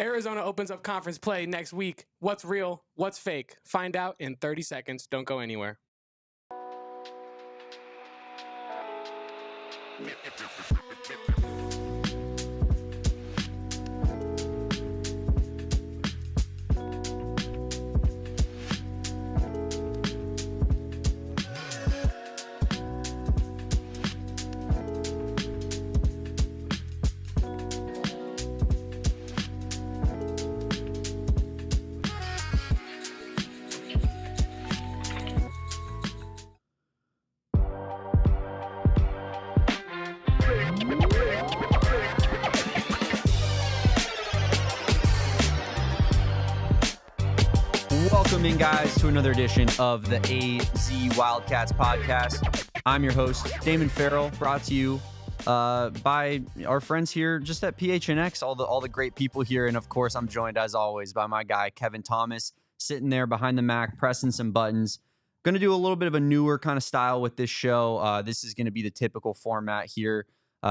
Arizona opens up conference play next week. What's real? What's fake? Find out in 30 seconds. Don't go anywhere. Welcome in, guys, to another edition of the AZ Wildcats Podcast. I'm your host, Damon Fairall, brought to you by our friends here just at PHNX, all the great people here. And, of course, I'm joined, as always, by my guy, Kevin Thomas, sitting there behind the Mac, pressing some buttons. Going to do a little bit of a newer kind of style with this show. This is going to be the typical format here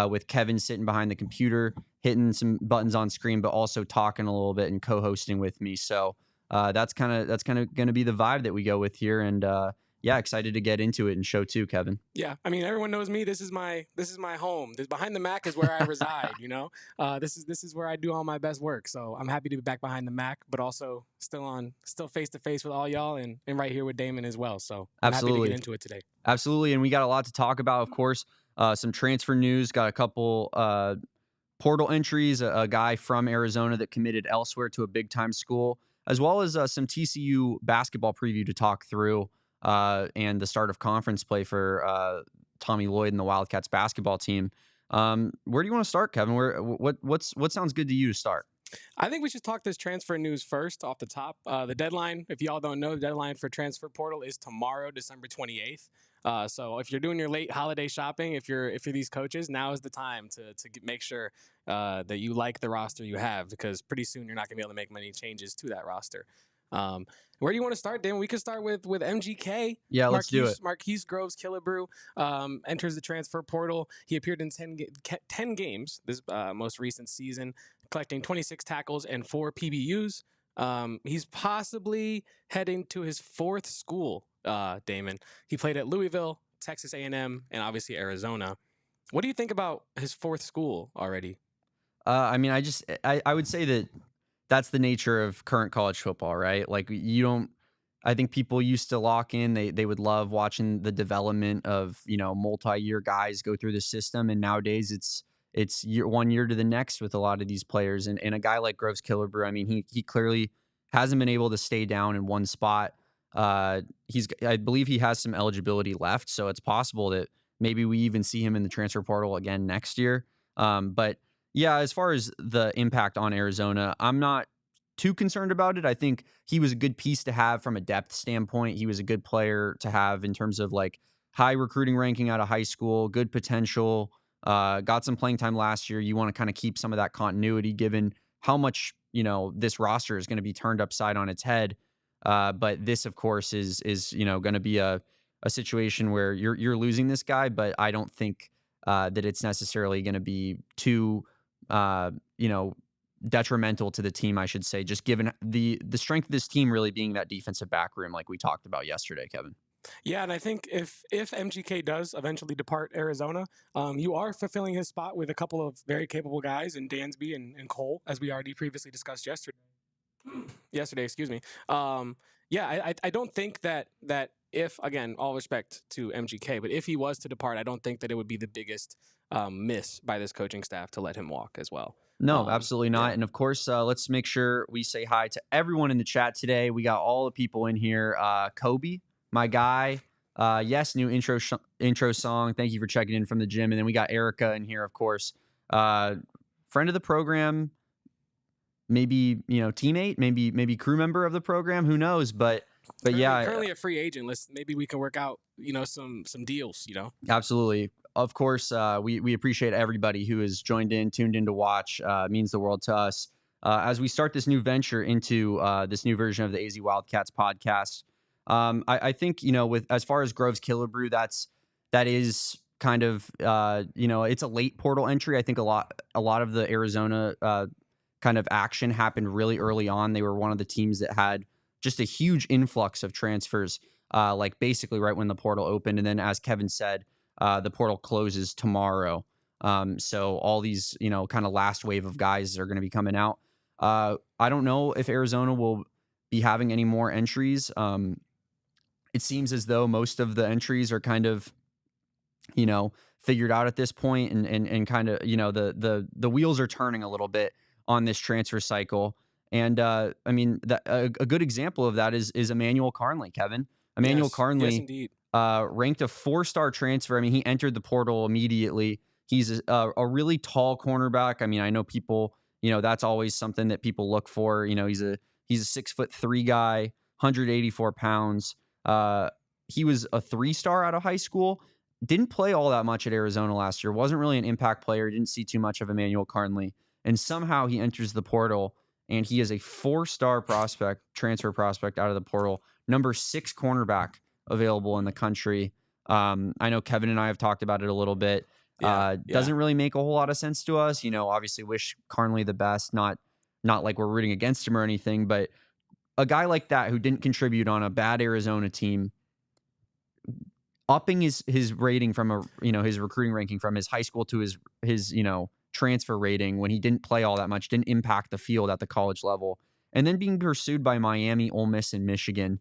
with Kevin sitting behind the computer, hitting some buttons on screen, but also talking a little bit and co-hosting with me. So that's kind of going to be the vibe that we go with here, and yeah, excited to get into it and show two, Kevin. Yeah, I mean, everyone knows me. This is my home. Behind the Mac is where I reside. This is where I do all my best work. So I'm happy to be back behind the Mac, but also still face to face with all y'all and right here with Damon as well. So I'm happy to get into it today. Absolutely, and we got a lot to talk about. Of course, some transfer news. Got a couple portal entries. A guy from Arizona that committed elsewhere to a big time school, as well as some TCU basketball preview to talk through, and the start of conference play for Tommy Lloyd and the Wildcats basketball team. Where do you want to start, Kevin? What sounds good to you to start? I think we should talk this transfer news first off the top. The deadline, if y'all don't know, the deadline for transfer portal is tomorrow, December 28th. So if you're doing your late holiday shopping, if you're these coaches, now is the time to make sure that you like the roster you have, because pretty soon you're not going to be able to make many changes to that roster. Where do you want to start, Dan? We could start with MGK. Yeah, let's do it. Marquise Groves Killebrew enters the transfer portal. He appeared in 10 games this most recent season, collecting 26 tackles and 4 PBUs. He's possibly heading to his fourth school, Damon. He played at Louisville, Texas A&M, and obviously Arizona. What do you think about his fourth school already? I mean, I would say that that's the nature of current college football, right? Like, I think people used to lock in. They would love watching the development of, multi-year guys go through the system. And nowadays it's one year to the next with a lot of these players. And a guy like Groves Killebrew, I mean, he clearly hasn't been able to stay down in one spot. I believe he has some eligibility left, so it's possible that maybe we even see him in the transfer portal again next year. But yeah, as far as the impact on Arizona, I'm not too concerned about it. I think he was a good piece to have from a depth standpoint. He was a good player to have in terms of like high recruiting ranking out of high school, good potential, got some playing time last year. You want to kind of keep some of that continuity given how much, this roster is going to be turned upside on its head. But this, of course, is going to be a situation where you're losing this guy, but I don't think that it's necessarily going to be too detrimental to the team, I should say, just given the strength of this team really being that defensive back room like we talked about yesterday, Kevin. Yeah, and I think if MGK does eventually depart Arizona, you are fulfilling his spot with a couple of very capable guys in Dansby and Cole, as we already previously discussed yesterday, excuse me. Yeah, I don't think that if, again, all respect to MGK, but if he was to depart, I don't think that it would be the biggest miss by this coaching staff to let him walk as well. No, absolutely not. Yeah. And of course, let's make sure we say hi to everyone in the chat today. We got all the people in here. Kobe, my guy. Yes, new intro song. Thank you for checking in from the gym. And then we got Erica in here, of course. Friend of the program, maybe, teammate, maybe crew member of the program. Who knows? But yeah, currently a free agent. Maybe we can work out, some deals, Absolutely. Of course, we appreciate everybody who has tuned in to watch. It means the world to us. As we start this new venture into this new version of the AZ Wildcats podcast, I think, with as far as Groves Killebrew, that is kind of, it's a late portal entry. I think a lot of the Arizona kind of action happened really early on. They were one of the teams that had just a huge influx of transfers, like basically right when the portal opened. And then, as Kevin said, the portal closes tomorrow. So all these, kind of last wave of guys are going to be coming out. I don't know if Arizona will be having any more entries. It seems as though most of the entries are kind of, figured out at this point, and kind of, the wheels are turning a little bit on this transfer cycle. And I mean, a good example of that is Emmanuel Carnley, Kevin. Emmanuel Carnley, yes, indeed. Ranked a 4-star transfer. I mean, he entered the portal immediately. He's a really tall cornerback. I mean, I know people, that's always something that people look for. He's a 6'3" guy, 184 pounds. He was a 3-star out of high school. Didn't play all that much at Arizona last year. Wasn't really an impact player. Didn't see too much of Emmanuel Carnley. And somehow he enters the portal, and he is a 4-star transfer prospect out of the portal. Number 6 cornerback available in the country. I know Kevin and I have talked about it a little bit. Doesn't really make a whole lot of sense to us. Obviously wish Carnley the best. Not like we're rooting against him or anything, but a guy like that who didn't contribute on a bad Arizona team, upping his rating from his recruiting ranking from his high school to his transfer rating when he didn't play all that much, didn't impact the field at the college level, and then being pursued by Miami, Ole Miss, and Michigan.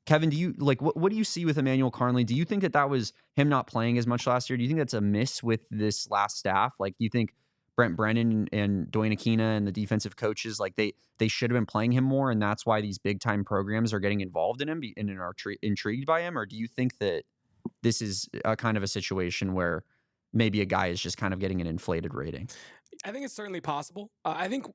Kevin, do you what do you see with Emmanuel Carnley? Do you think that was him not playing as much last year? Do you think that's a miss with this last staff? Like, do you think Brent Brennan and Dwayne Aquina and the defensive coaches, like they should have been playing him more, and that's why these big time programs are getting involved in him and are intrigued by him? Or do you think that this is a kind of a situation where maybe a guy is just kind of getting an inflated rating? I think it's certainly possible. I think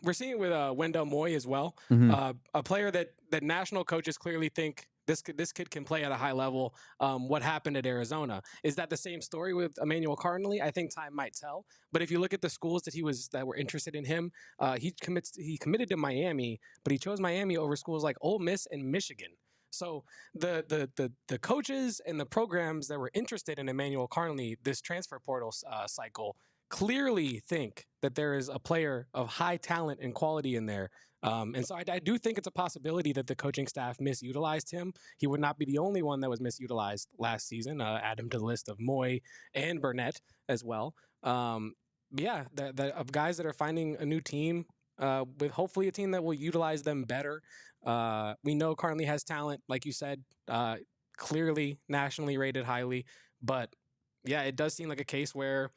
we're seeing it with Wendell Moy as well. Mm-hmm. A player that national coaches clearly think this kid can play at a high level. What happened at Arizona? Is that the same story with Emmanuel Carnley? I think time might tell. But if you look at the schools that were interested in him, he committed to Miami, but he chose Miami over schools like Ole Miss and Michigan. So the coaches and the programs that were interested in Emmanuel Carnley this transfer portal cycle clearly think that there is a player of high talent and quality in there. And so I do think it's a possibility that the coaching staff misutilized him. He would not be the only one that was misutilized last season. Add him to the list of Moy and Burnett as well. Yeah, of guys that are finding a new team with hopefully a team that will utilize them better. We know Carnley has talent, like you said, clearly nationally rated highly. But yeah, it does seem like a case where,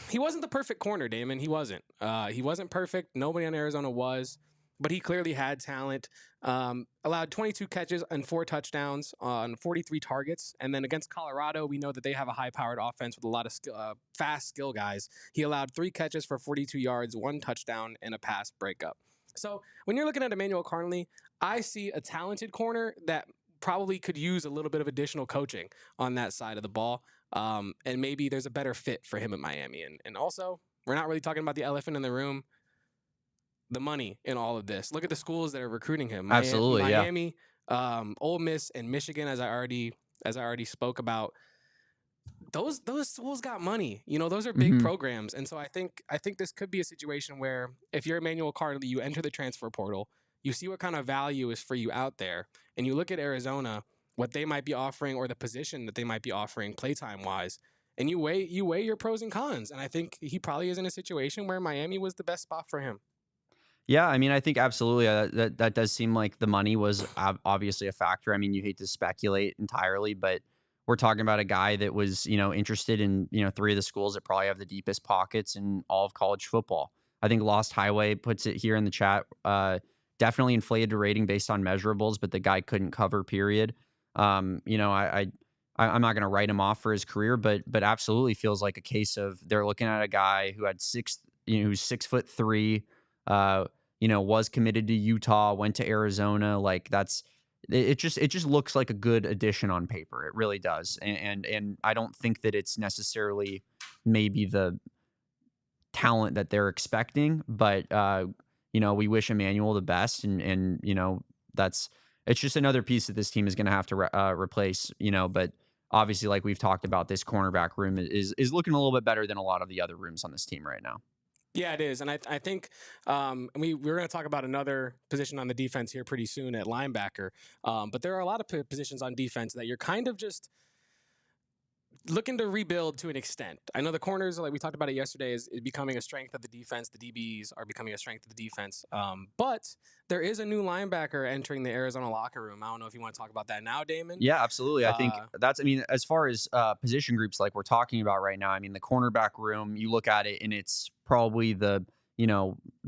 he wasn't the perfect corner, Damon. He wasn't. He wasn't perfect. Nobody on Arizona was, but he clearly had talent. Allowed 22 catches and 4 touchdowns on 43 targets. And then against Colorado, we know that they have a high-powered offense with a lot of fast skill guys. He allowed 3 catches for 42 yards, 1 touchdown, and a pass breakup. So when you're looking at Emmanuel Carnley, I see a talented corner that probably could use a little bit of additional coaching on that side of the ball. And maybe there's a better fit for him at Miami. And also, we're not really talking about the elephant in the room, the money in all of this. Look at the schools that are recruiting him. Absolutely, Miami, Ole Miss, and Michigan, as I already spoke about. Those schools got money. Those are big programs. And so I think this could be a situation where if you're Emmanuel Carnley, you enter the transfer portal, you see what kind of value is for you out there, and you look at Arizona, what they might be offering or the position that they might be offering playtime wise, and you weigh your pros and cons. And I think he probably is in a situation where Miami was the best spot for him. Yeah, I mean, I think absolutely that does seem like the money was obviously a factor. I mean, you hate to speculate entirely, but we're talking about a guy that was, interested in, 3 of the schools that probably have the deepest pockets in all of college football. I think Lost Highway puts it here in the chat. Definitely inflated the rating based on measurables, but the guy couldn't cover, period. I'm not going to write him off for his career, but absolutely feels like a case of they're looking at a guy who had who's 6'3", was committed to Utah, went to Arizona. Like it just looks like a good addition on paper. It really does. And I don't think that it's necessarily maybe the talent that they're expecting, but we wish Emmanuel the best, and it's just another piece that this team is going to have to replace, but obviously, like we've talked about, this cornerback room is looking a little bit better than a lot of the other rooms on this team right now. Yeah, it is. And I think we're going to talk about another position on the defense here pretty soon at linebacker. But there are a lot of positions on defense that you're kind of just looking to rebuild to an extent. I know the corners, like we talked about it yesterday, is becoming a strength of the defense. The DBs are becoming a strength of the defense. But there is a new linebacker entering the Arizona locker room. I don't know if you want to talk about that now, Damon. Yeah, absolutely. I think as far as position groups like we're talking about right now, I mean, the cornerback room, you look at it and it's probably the,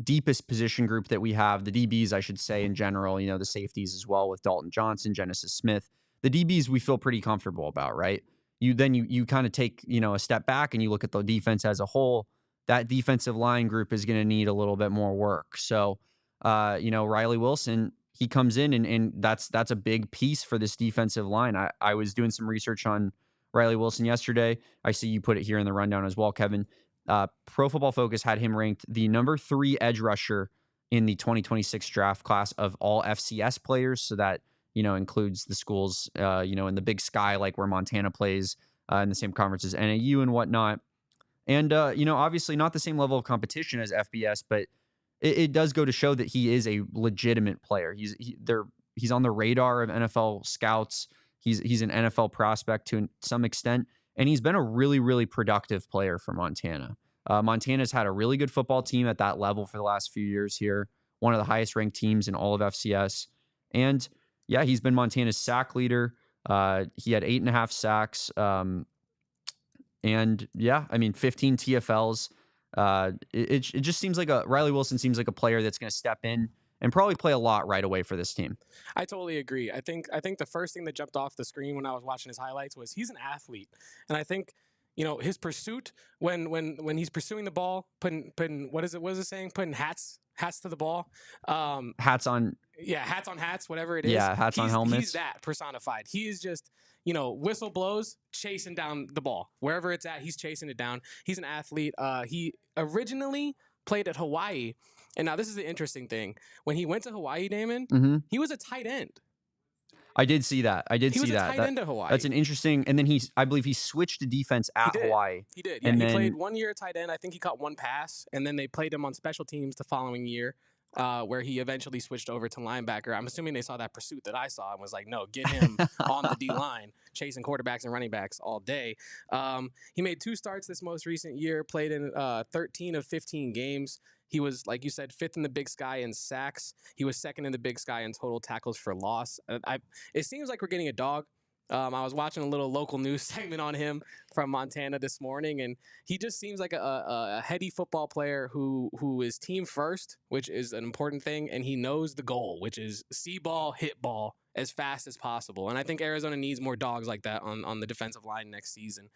deepest position group that we have. The DBs, I should say, in general, the safeties as well with Dalton Johnson, Genesis Smith. The DBs we feel pretty comfortable about, right? You kind of take, a step back and you look at the defense as a whole. That defensive line group is going to need a little bit more work. So, Riley Wilson, he comes in and that's a big piece for this defensive line. I was doing some research on Riley Wilson yesterday. I see you put it here in the rundown as well, Kevin. Pro Football Focus had him ranked the number 3 edge rusher in the 2026 draft class of all FCS players. So that, includes the schools, in the Big Sky, like where Montana plays in the same conference as NAU and whatnot. And, obviously not the same level of competition as FBS, but it does go to show that he is a legitimate player. He's on the radar of NFL scouts. He's an NFL prospect to some extent, and he's been a really, really productive player for Montana. Montana's had a really good football team at that level for the last few years here, one of the highest ranked teams in all of FCS. And yeah, he's been Montana's sack leader. He had 8.5 sacks. And yeah, I mean, 15 TFLs. It just seems like Riley Wilson seems like a player that's going to step in and probably play a lot right away for this team. I totally agree. I think the first thing that jumped off the screen when I was watching his highlights was he's an athlete, and I think his pursuit when he's pursuing the ball, putting what is it saying? Putting hats to the ball. Hats on. Yeah, hats on hats, whatever it is. Yeah, hats on helmets. He's that personified. He is just, whistle blows, chasing down the ball. Wherever it's at, he's chasing it down. He's an athlete. He originally played at Hawaii. And now this is the interesting thing. When he went to Hawaii, Damon, he was a tight end. I did see that. He was a tight end at Hawaii. That's an interesting. And then I believe he switched to defense at Hawaii. He did. Yeah, he played 1 year at tight end. I think he caught 1 pass, and then they played him on special teams the following year. Where he eventually switched over to linebacker. I'm assuming they saw that pursuit that I saw and was like, no, get him on the D-line, chasing quarterbacks and running backs all day. He made 2 starts this most recent year, played in 13 of 15 games. He was, like you said, 5th in the Big Sky in sacks. He was 2nd in the Big Sky in total tackles for loss. It seems like we're getting a dog. I was watching a little local news segment on him from Montana this morning, and he just seems like a heady football player who is team first, which is an important thing, and he knows the goal, which is see ball, hit ball as fast as possible. And I think Arizona needs more dogs like that on the defensive line next season,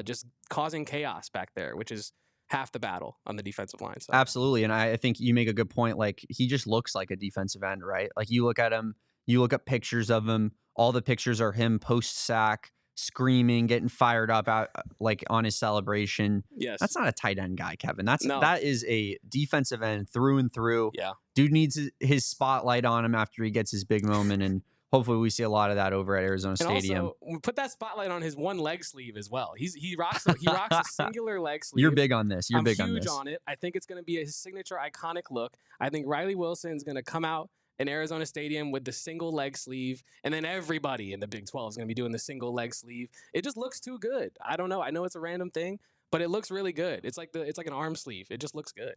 just causing chaos back there, which is half the battle on the defensive line. So. Absolutely, and I think you make a good point. Like, he just looks like a defensive end, right? Like, you look at him, you look at pictures of him. All the pictures are him post-sack, screaming, getting fired up out, like on his celebration. Yes. That's not a tight end guy, Kevin. That is a defensive end through and through. Yeah. Dude needs his spotlight on him after he gets his big moment, and hopefully we see a lot of that over at Arizona Stadium. Also, we put that spotlight on his one leg sleeve as well. He rocks a singular leg sleeve. You're big on this. I'm huge on it. I think it's going to be his signature iconic look. I think Riley Wilson's going to come out in Arizona Stadium with the single leg sleeve, and then everybody in the Big 12 is going to be doing the single leg sleeve. It just looks too good. I don't know. I know it's a random thing, but it looks really good. It's like an arm sleeve. It just looks good.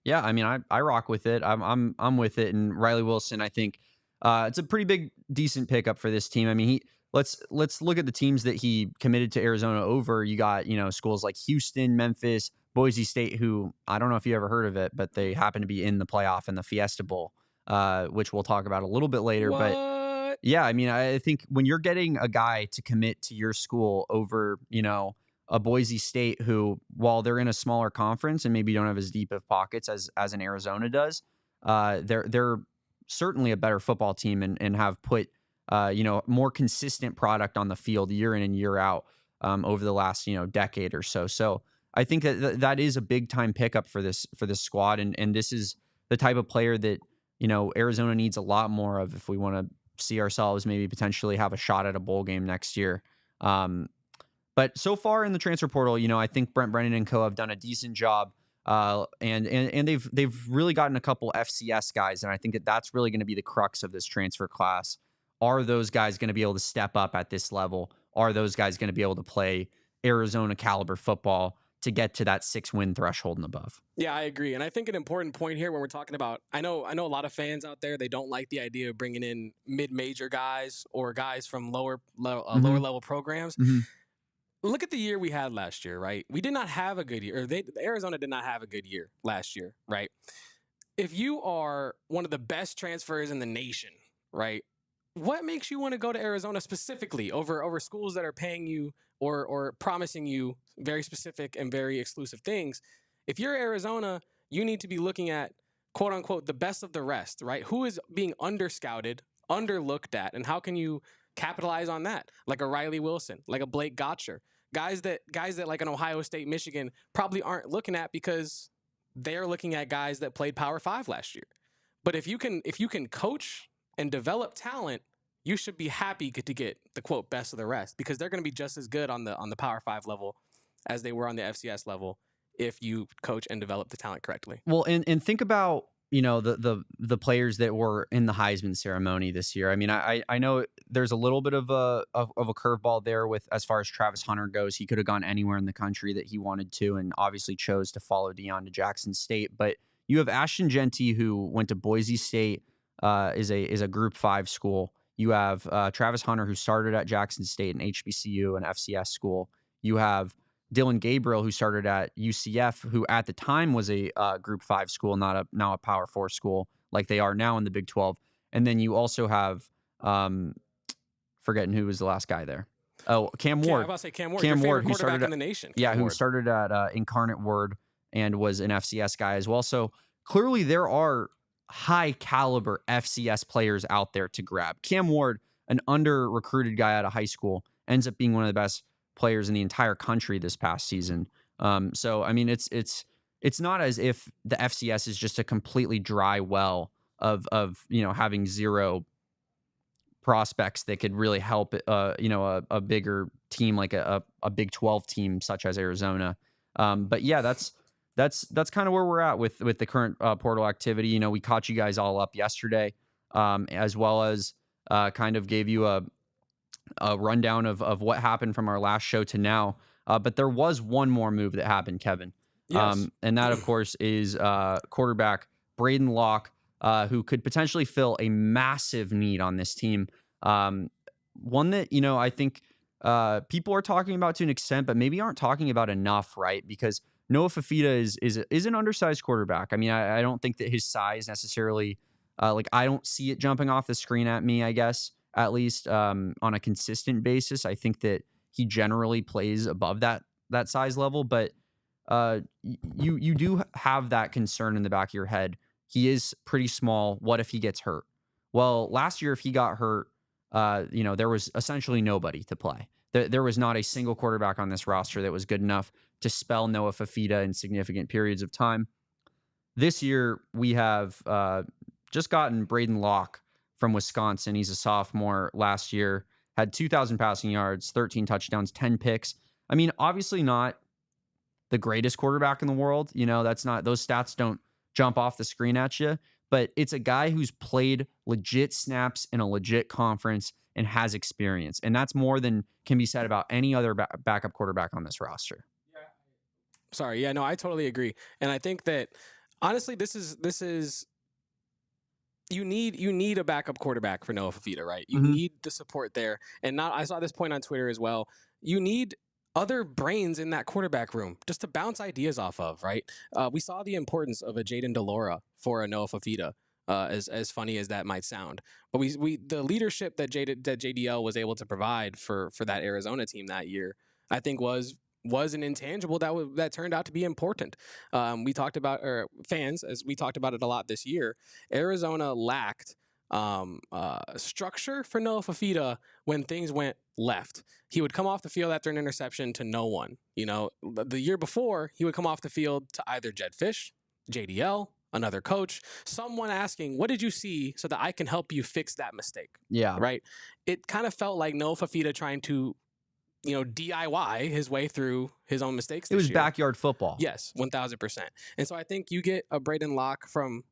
Yeah, I mean, I rock with it. I'm with it. And Riley Wilson, I think it's a pretty big, decent pickup for this team. I mean, let's look at the teams that he committed to Arizona over. You got schools like Houston, Memphis, Boise State, who I don't know if you ever heard of it, but they happen to be in the playoff in the Fiesta Bowl. Which we'll talk about a little bit later. What? But yeah, I mean, I think when you're getting a guy to commit to your school over, a Boise State who, while they're in a smaller conference and maybe don't have as deep of pockets as an Arizona does, they're certainly a better football team and have put, more consistent product on the field year in and year out over the last, decade or so. So I think that is a big time pickup for this squad. And this is the type of player that, Arizona needs a lot more of if we want to see ourselves maybe potentially have a shot at a bowl game next year. But so far in the transfer portal, I think Brent Brennan and co have done a decent job And they've really gotten a couple FCS guys, and I think that that's really going to be the crux of this transfer class. Are those guys going to be able to step up at this level? Are those guys going to be able to play Arizona caliber football to get to that 6-win threshold and above? Yeah, I agree. And I think an important point here when we're talking about, I know a lot of fans out there, they don't like the idea of bringing in mid-major guys or guys from lower level programs. Mm-hmm. Look at the year we had last year, right? We did not have a good year. Arizona did not have a good year last year, right? If you are one of the best transfers in the nation, right, what makes you want to go to Arizona specifically over schools that are paying you or promising you very specific and very exclusive things? If you're Arizona, you need to be looking at, quote unquote, the best of the rest, right? Who is being underscouted, underlooked at, and how can you capitalize on that? Like a Riley Wilson, like a Blake Gotcher, guys that like an Ohio State, Michigan probably aren't looking at because they're looking at guys that played Power 5 last year. But if you can coach and develop talent, you should be happy to get the quote best of the rest, because they're going to be just as good on the Power 5 level as they were on the FCS level if you coach and develop the talent correctly. Well, and think about, you know, the players that were in the Heisman ceremony this year. I mean, I know there's a little bit of a curveball there with as far as Travis Hunter goes. He could have gone anywhere in the country that he wanted to, and obviously chose to follow Deion to Jackson State. But you have Ashton Genty, who went to Boise State, is a Group 5 school. You have Travis Hunter, who started at Jackson State, an HBCU, an FCS school. You have Dylan Gabriel, who started at UCF, who at the time was a Group 5 school, now a Power 4 school, like they are now in the Big 12. And then you also have, forgetting who was the last guy there. Oh, Cam Ward. I was about to say Cam Ward. Cam your Ward, favorite quarterback in the nation. Yeah, Cam who Ward. started at Incarnate Word and was an FCS guy as well. So clearly there are high caliber FCS players out there to grab. Cam Ward, an under recruited guy out of high school, ends up being one of the best players in the entire country this past season. So I mean, it's not as if the FCS is just a completely dry well of you know, having zero prospects that could really help you know, a bigger team like a Big 12 team such as Arizona. But yeah, that's kind of where we're at with the current portal activity. You know, we caught you guys all up yesterday, as well as kind of gave you a rundown of what happened from our last show to now. But there was one more move that happened, Kevin. Yes. And that, of course, is quarterback Braden Locke, who could potentially fill a massive need on this team. One that, you know, I think people are talking about to an extent, but maybe aren't talking about enough, right? Because Noah Fafita is an undersized quarterback. I mean, I don't think that his size necessarily, like, I don't see it jumping off the screen at me, I guess, at least on a consistent basis. I think that he generally plays above that size level, but you do have that concern in the back of your head. He is pretty small. What if he gets hurt? Well, last year, if he got hurt, you know, there was essentially nobody to play. There was not a single quarterback on this roster that was good enough to spell Noah Fafita in significant periods of time. This year, we have just gotten Braden Locke from Wisconsin. He's a sophomore last year, had 2,000 passing yards, 13 touchdowns, 10 picks. I mean, obviously not the greatest quarterback in the world. You know, that's not, those stats don't jump off the screen at you, but it's a guy who's played legit snaps in a legit conference and has experience. And that's more than can be said about any other backup quarterback on this roster. Sorry. Yeah, no, I totally agree. And I think that honestly, this is you need a backup quarterback for Noah Fafita, right? You need the support there. And I saw this point on Twitter as well. You need other brains in that quarterback room just to bounce ideas off of, right? We saw the importance of a Jaden Delora for a Noah Fafita, as funny as that might sound. But we the leadership that JDL was able to provide for that Arizona team that year, I think was an intangible that turned out to be important. We talked about, or fans, as we talked about it a lot this year, Arizona lacked structure for Noah Fafita when things went left. He would come off the field after an interception to no one. You know, the year before, he would come off the field to either Jed Fish, JDL, another coach, someone asking, what did you see so that I can help you fix that mistake? Yeah. Right? It kind of felt like Noah Fafita trying to DIY his way through his own mistakes. It was backyard football. Yes, 1,000%. And so I think you get a Braden Locke from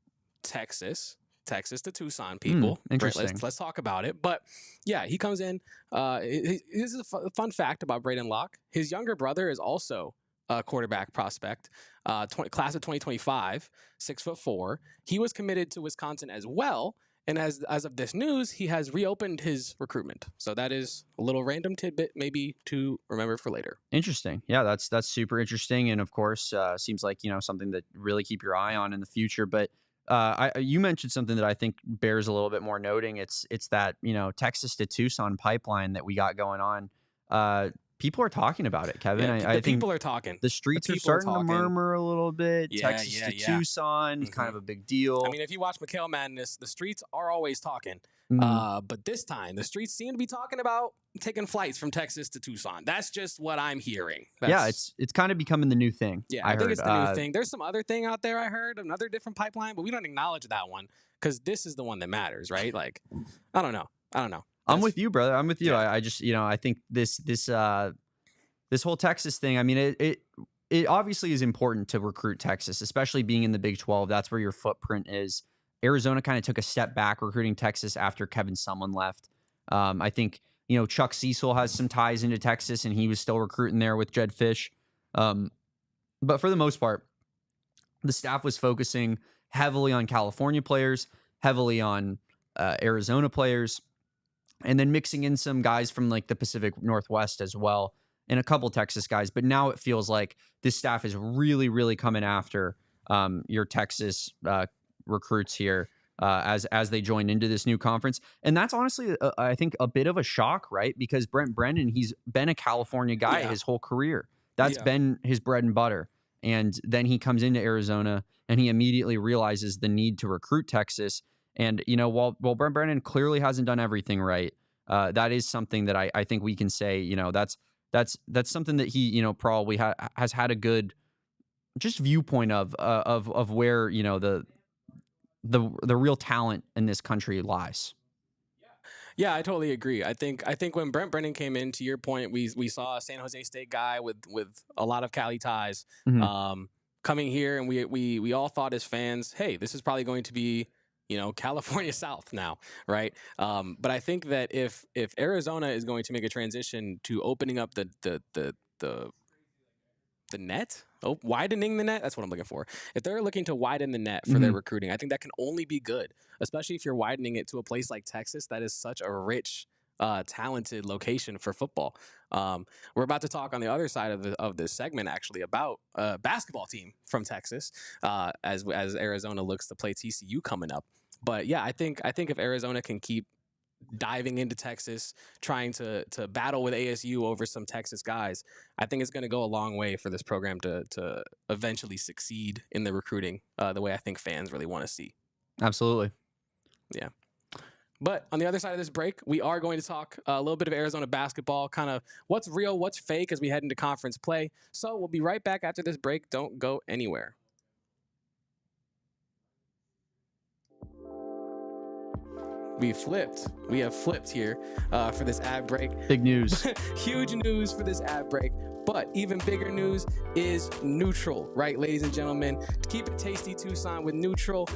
Texas to Tucson, people. Interesting. Let's talk about it. But yeah, he comes in. This is a fun fact about Braden Locke. His younger brother is also a quarterback prospect, class of 2025, 6'4". He was committed to Wisconsin as well. And as of this news, he has reopened his recruitment. So that is a little random tidbit, maybe to remember for later. Interesting. Yeah, that's super interesting, and of course, seems like something that really keep your eye on in the future. But you mentioned something that I think bears a little bit more noting. It's that Texas to Tucson pipeline that we got going on. People are talking about it, Kevin. Yeah, I think people are talking. The streets are starting to murmur a little bit. Yeah, Texas to Tucson, kind of a big deal. I mean, if you watch McHale Madness, the streets are always talking. But this time, the streets seem to be talking about taking flights from Texas to Tucson. That's just what I'm hearing. It's kind of becoming the new thing. Yeah, I think it's the new thing. There's some other thing out there I heard, another different pipeline, but we don't acknowledge that one because this is the one that matters, right? Like, I don't know. I'm with you, brother. I'm with you. Yeah. I just, I think this whole Texas thing, I mean, it obviously is important to recruit Texas, especially being in the Big 12. That's where your footprint is. Arizona kind of took a step back recruiting Texas after Kevin Sumlin left. I think, Chuck Cecil has some ties into Texas, and he was still recruiting there with Jed Fish. But for the most part, the staff was focusing heavily on California players, heavily on Arizona players, and then mixing in some guys from like the Pacific Northwest as well, and a couple Texas guys. But now it feels like this staff is really, really coming after your Texas recruits here as they join into this new conference. And that's honestly, I think, a bit of a shock, right? Because Brent Brennan, he's been a California guy his whole career. That's been his bread and butter. And then he comes into Arizona and he immediately realizes the need to recruit Texas. And, while Brent Brennan clearly hasn't done everything right, that is something that I think we can say, that's something that he, probably has had a good just viewpoint of where, the real talent in this country lies. Yeah, I totally agree. I think when Brent Brennan came in, to your point, we saw a San Jose State guy with a lot of Cali ties coming here, and we all thought as fans, hey, this is probably going to be California South now, right? But I think that if Arizona is going to make a transition to opening up the net, widening the net, that's what I'm looking for. If they're looking to widen the net for their recruiting, I think that can only be good, especially if you're widening it to a place like Texas that is such a rich, talented location for football. We're about to talk on the other side of this segment actually about a basketball team from Texas as Arizona looks to play TCU coming up. But yeah, I think if Arizona can keep diving into Texas, trying to battle with ASU over some Texas guys, I think it's going to go a long way for this program to eventually succeed in the recruiting the way I think fans really want to see. Absolutely. Yeah. But on the other side of this break, we are going to talk a little bit of Arizona basketball, kind of what's real, what's fake as we head into conference play. So we'll be right back after this break. Don't go anywhere. We have flipped here for this ad break. Big news. Huge news for this ad break. But even bigger news is Neutral, right, ladies and gentlemen? To keep it tasty, Tucson with Neutral.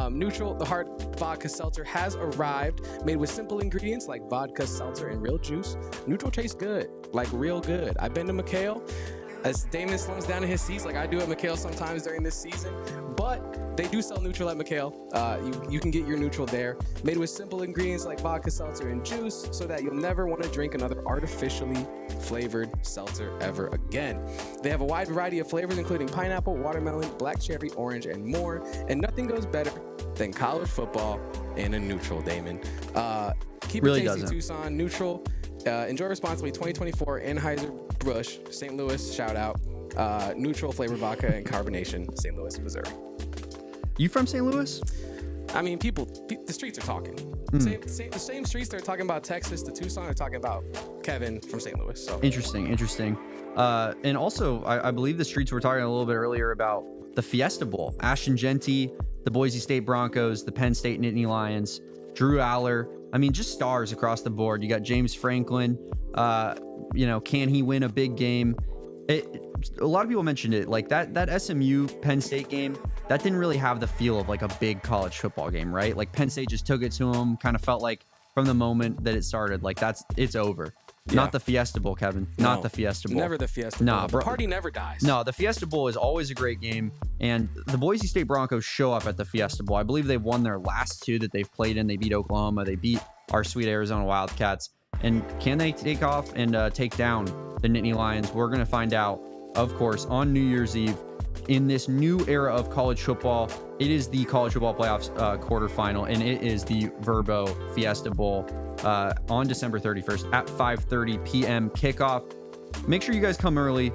Neutral, the hard vodka seltzer, has arrived. Made with simple ingredients like vodka, seltzer, and real juice. Neutral tastes good, like real good. I've been to McHale. As Damon slums down in his seats like I do at McHale sometimes during this season. But they do sell Neutral at McHale. You can get your Neutral there. Made with simple ingredients like vodka, seltzer, and juice so that you'll never want to drink another artificially flavored seltzer ever again. They have a wide variety of flavors including pineapple, watermelon, black cherry, orange, and more. And nothing goes better than college football and a Neutral, Damon. Keep really it tasty, doesn't. Tucson. Neutral. Enjoy responsibly. 2024 Anheuser-Busch, St. Louis, shout out. Neutral flavor vodka and carbonation, St. Louis, Missouri. You from St. Louis? I mean, the streets are talking. The same streets they're talking about Texas to Tucson are talking about Kevin from St. Louis. So Interesting. And also, I believe the streets were talking a little bit earlier about the Fiesta Bowl. Ashton Genty, the Boise State Broncos, the Penn State Nittany Lions, Drew Aller, I mean, just stars across the board. You got James Franklin. Can he win a big game? A lot of people mentioned it, like that SMU Penn State game, that didn't really have the feel of like a big college football game, right? Like Penn State just took it to them, kind of felt like from the moment that it started, like it's over. Yeah. Not the Fiesta Bowl, Kevin. Not the Fiesta Bowl. Never the Fiesta Bowl. The party never dies. No, the Fiesta Bowl is always a great game, and the Boise State Broncos show up at the Fiesta Bowl. I believe they've won their last 2 that they've played in. They beat Oklahoma. They beat our sweet Arizona Wildcats. And can they take off and take down the Nittany Lions? We're going to find out, of course, on New Year's Eve. In this new era of college football, it is the college football playoffs quarterfinal, and it is the Verbo Fiesta Bowl on December 31st at 5:30 p.m. kickoff. Make sure you guys come early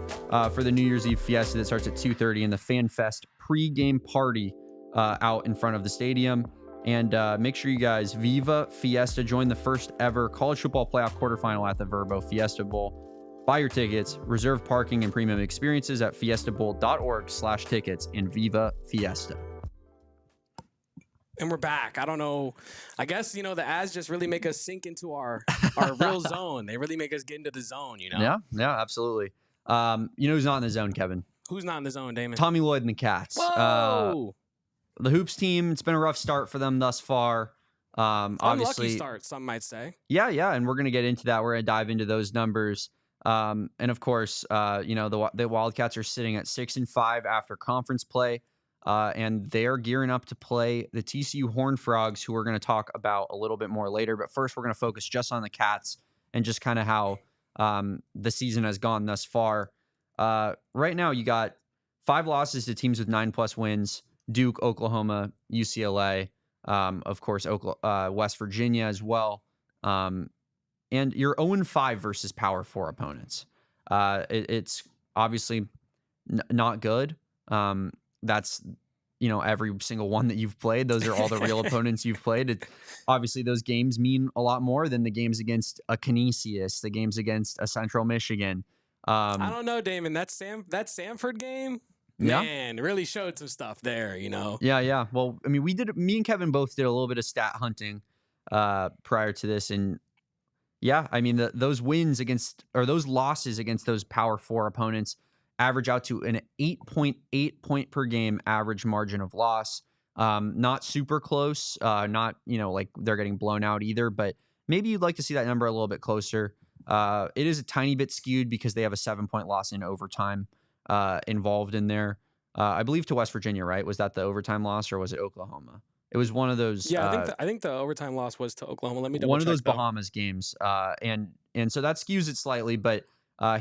for the New Year's Eve Fiesta that starts at 2:30 and the Fan Fest pregame party out in front of the stadium. And make sure you guys Viva Fiesta, join the first ever college football playoff quarterfinal at the Verbo Fiesta Bowl. Buy your tickets, reserve parking and premium experiences at fiestabowl.org/tickets, and Viva Fiesta. And we're back. I don't know. I guess, the ads just really make us sink into our real zone. They really make us get into the zone, Yeah, absolutely. Who's not in the zone, Kevin? Who's not in the zone, Damon? Tommy Lloyd and the Cats. Whoa! The Hoops team, it's been a rough start for them thus far. Obviously, unlucky start, some might say. Yeah, and we're going to get into that. We're going to dive into those numbers. And of course, the Wildcats are sitting at 6-5 after conference play, and they're gearing up to play the TCU Horned Frogs, who we're going to talk about a little bit more later. But first, we're going to focus just on the Cats and just kind of how the season has gone thus far. Right now, you got 5 losses to teams with 9+ wins: Duke, Oklahoma, UCLA, of course, West Virginia as well. And you're 0-5 versus Power 4 opponents. It's obviously not good. That's, every single one that you've played. Those are all the real opponents you've played. Obviously, those games mean a lot more than the games against a Canisius, the games against a Central Michigan. I don't know, Damon. That Samford game, man, really showed some stuff there, Yeah. Well, I mean, me and Kevin both did a little bit of stat hunting prior to this, and yeah, I mean, those losses against those Power 4 opponents average out to an 8.8 point per game average margin of loss. Not super close, not, like they're getting blown out either, but maybe you'd like to see that number a little bit closer. It is a tiny bit skewed because they have a 7-point loss in overtime involved in there. I believe to West Virginia, right? Was that the overtime loss, or was it Oklahoma? It was one of those. Yeah, I think the overtime loss was to Oklahoma. Let me double check. One of those Bahamas games, and so that skews it slightly. But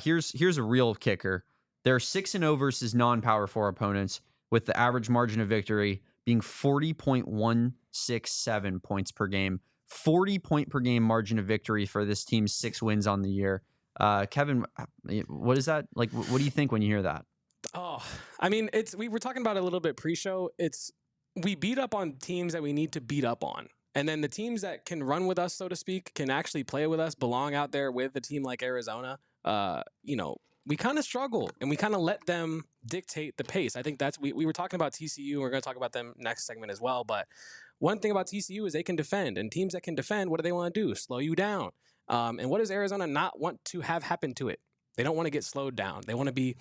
here's a real kicker. They're 6-0 versus non-Power 4 opponents, with the average margin of victory being 40.167 points per game. 40 point per game margin of victory for this team's 6 wins on the year. Kevin, what is that like? What do you think when you hear that? Oh, I mean, we were talking about it a little bit pre-show. We beat up on teams that we need to beat up on. And then the teams that can run with us, so to speak, can actually play with us, belong out there with a team like Arizona. We kind of struggle, and we kind of let them dictate the pace. I think we were talking about TCU, and we're going to talk about them next segment as well. But one thing about TCU is they can defend, and teams that can defend, what do they want to do? Slow you down. And what does Arizona not want to have happen to it? They don't want to get slowed down. They want to be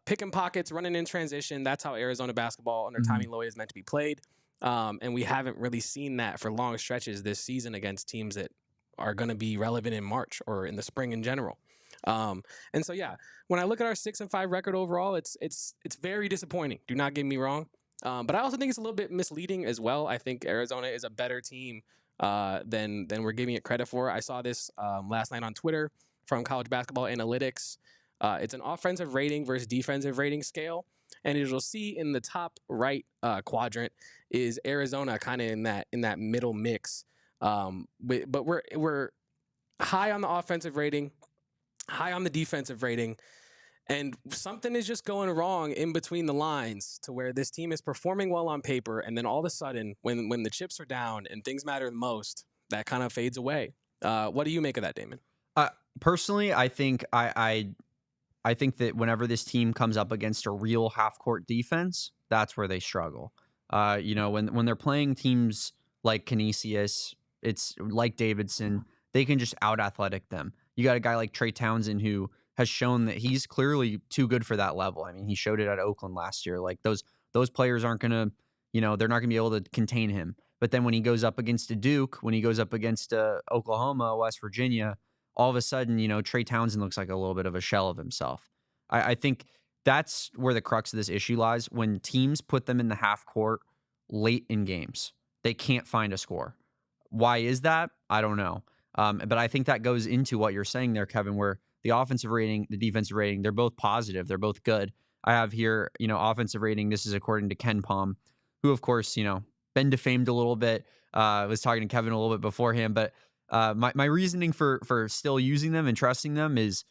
picking pockets, running in transition. That's how Arizona basketball under Tommy Lloyd is meant to be played. And we haven't really seen that for long stretches this season against teams that are going to be relevant in March or in the spring in general. And so, yeah, when I look at our 6-5 record overall, it's very disappointing. Do not get me wrong. But I also think it's a little bit misleading as well. I think Arizona is a better team than we're giving it credit for. I saw this last night on Twitter from College Basketball Analytics. It's an offensive rating versus defensive rating scale. And as you'll see in the top right quadrant is Arizona kind of in that middle mix. But we're high on the offensive rating, high on the defensive rating, and something is just going wrong in between the lines to where this team is performing well on paper, and then all of a sudden, when the chips are down and things matter the most, that kind of fades away. What do you make of that, Damon? Personally, I think I think that whenever this team comes up against a real half-court defense, that's where they struggle. When they're playing teams like Canisius, It's like Davidson. They can just out-athletic them. You got a guy like Trey Townsend who has shown that he's clearly too good for that level. I mean, he showed it at Oakland last year. Like those players aren't going to, they're not going to be able to contain him. But then when he goes up against a Duke, when he goes up against Oklahoma, West Virginia, all of a sudden, Trey Townsend looks like a little bit of a shell of himself. I think that's where the crux of this issue lies. When teams put them in the half court late in games, they can't find a score. Why is that? I don't know. But I think that goes into what you're saying there, Kevin, where the offensive rating, the defensive rating, they're both positive. They're both good. I have here, offensive rating. This is according to Ken Pom, who, of course, been defamed a little bit. I was talking to Kevin a little bit beforehand, but my reasoning for still using them and trusting them is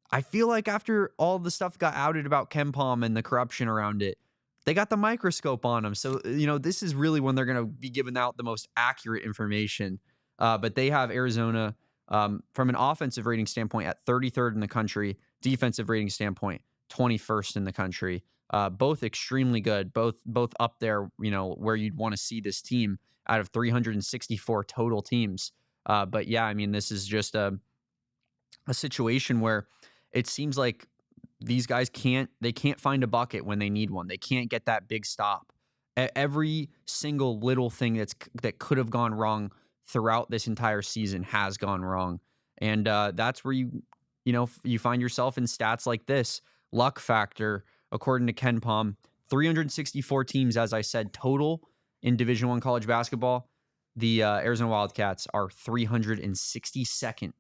I feel like after all the stuff got outed about Ken Pom and the corruption around it, they got the microscope on them. So, this is really when they're going to be giving out the most accurate information. But they have Arizona from an offensive rating standpoint at 33rd in the country, defensive rating standpoint, 21st in the country. Both extremely good, both up there, where you'd want to see this team out of 364 total teams. But yeah, I mean, this is just a situation where it seems like these guys can't find a bucket when they need one. They can't get that big stop. Every single little thing that could have gone wrong throughout this entire season has gone wrong. And that's where you find yourself in stats like this. Luck factor, according to Ken Pom, 364 teams, as I said, total in Division I college basketball. The Arizona Wildcats are 362nd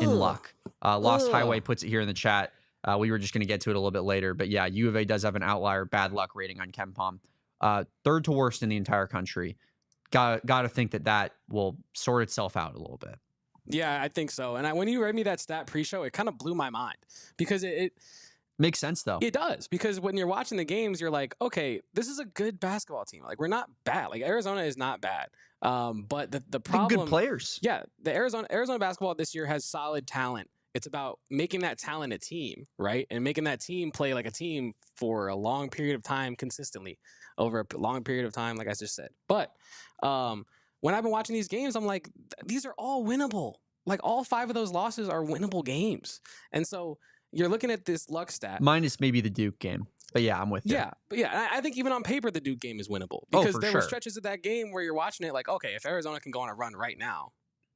in luck. Lost Highway puts it here in the chat. We were just going to get to it a little bit later. But yeah, U of A does have an outlier bad luck rating on Ken Pom. Third to worst in the entire country. Got to think that will sort itself out a little bit. Yeah, I think so. And when you read me that stat pre-show, it kind of blew my mind because it makes sense, though. It does, because when you're watching the games, you're like, okay, this is a good basketball team. Like, we're not bad. Like, Arizona is not bad. But the problem... Good players. Yeah, the Arizona basketball this year has solid talent. It's about making that talent a team, right? And making that team play like a team for a long period of time consistently, over a long period of time, like I just said. But when I've been watching these games, I'm like, these are all winnable. Like, all 5 of those losses are winnable games. And so... you're looking at this luck stat. Minus maybe the Duke game. But yeah, I'm with you. Yeah. I think even on paper, the Duke game is winnable. Because there were stretches of that game where you're watching it like, okay, if Arizona can go on a run right now,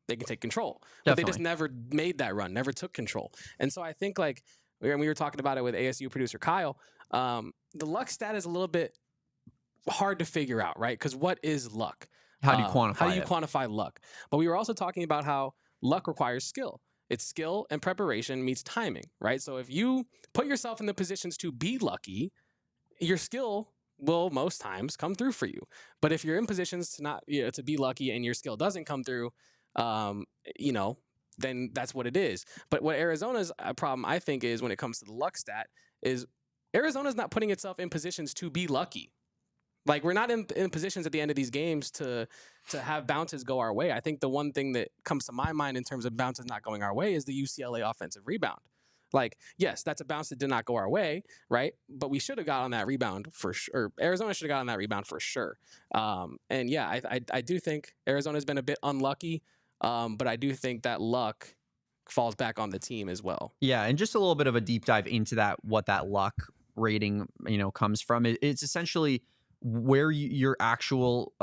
they can take control. But they just never made that run, never took control. And so I think, like, we were talking about it with ASU producer Kyle, the luck stat is a little bit hard to figure out, right? Because what is luck? How do you quantify How do you quantify luck? But we were also talking about how luck requires skill. It's skill and preparation meets timing, right? So if you put yourself in the positions to be lucky, your skill will most times come through for you. But if you're in positions to not, to be lucky and your skill doesn't come through, then that's what it is. But what Arizona's problem, I think, is when it comes to the luck stat, is Arizona's not putting itself in positions to be lucky. Like, we're not in positions at the end of these games to have bounces go our way. I think the one thing that comes to my mind in terms of bounces not going our way is the UCLA offensive rebound. Like, yes, that's a bounce that did not go our way, right? But we should have got on that rebound for sure. Arizona should have got on that rebound for sure. And yeah, I do think Arizona's been a bit unlucky, but I do think that luck falls back on the team as well. Yeah, and just a little bit of a deep dive into that, what that luck rating, comes from. It's essentially where your actual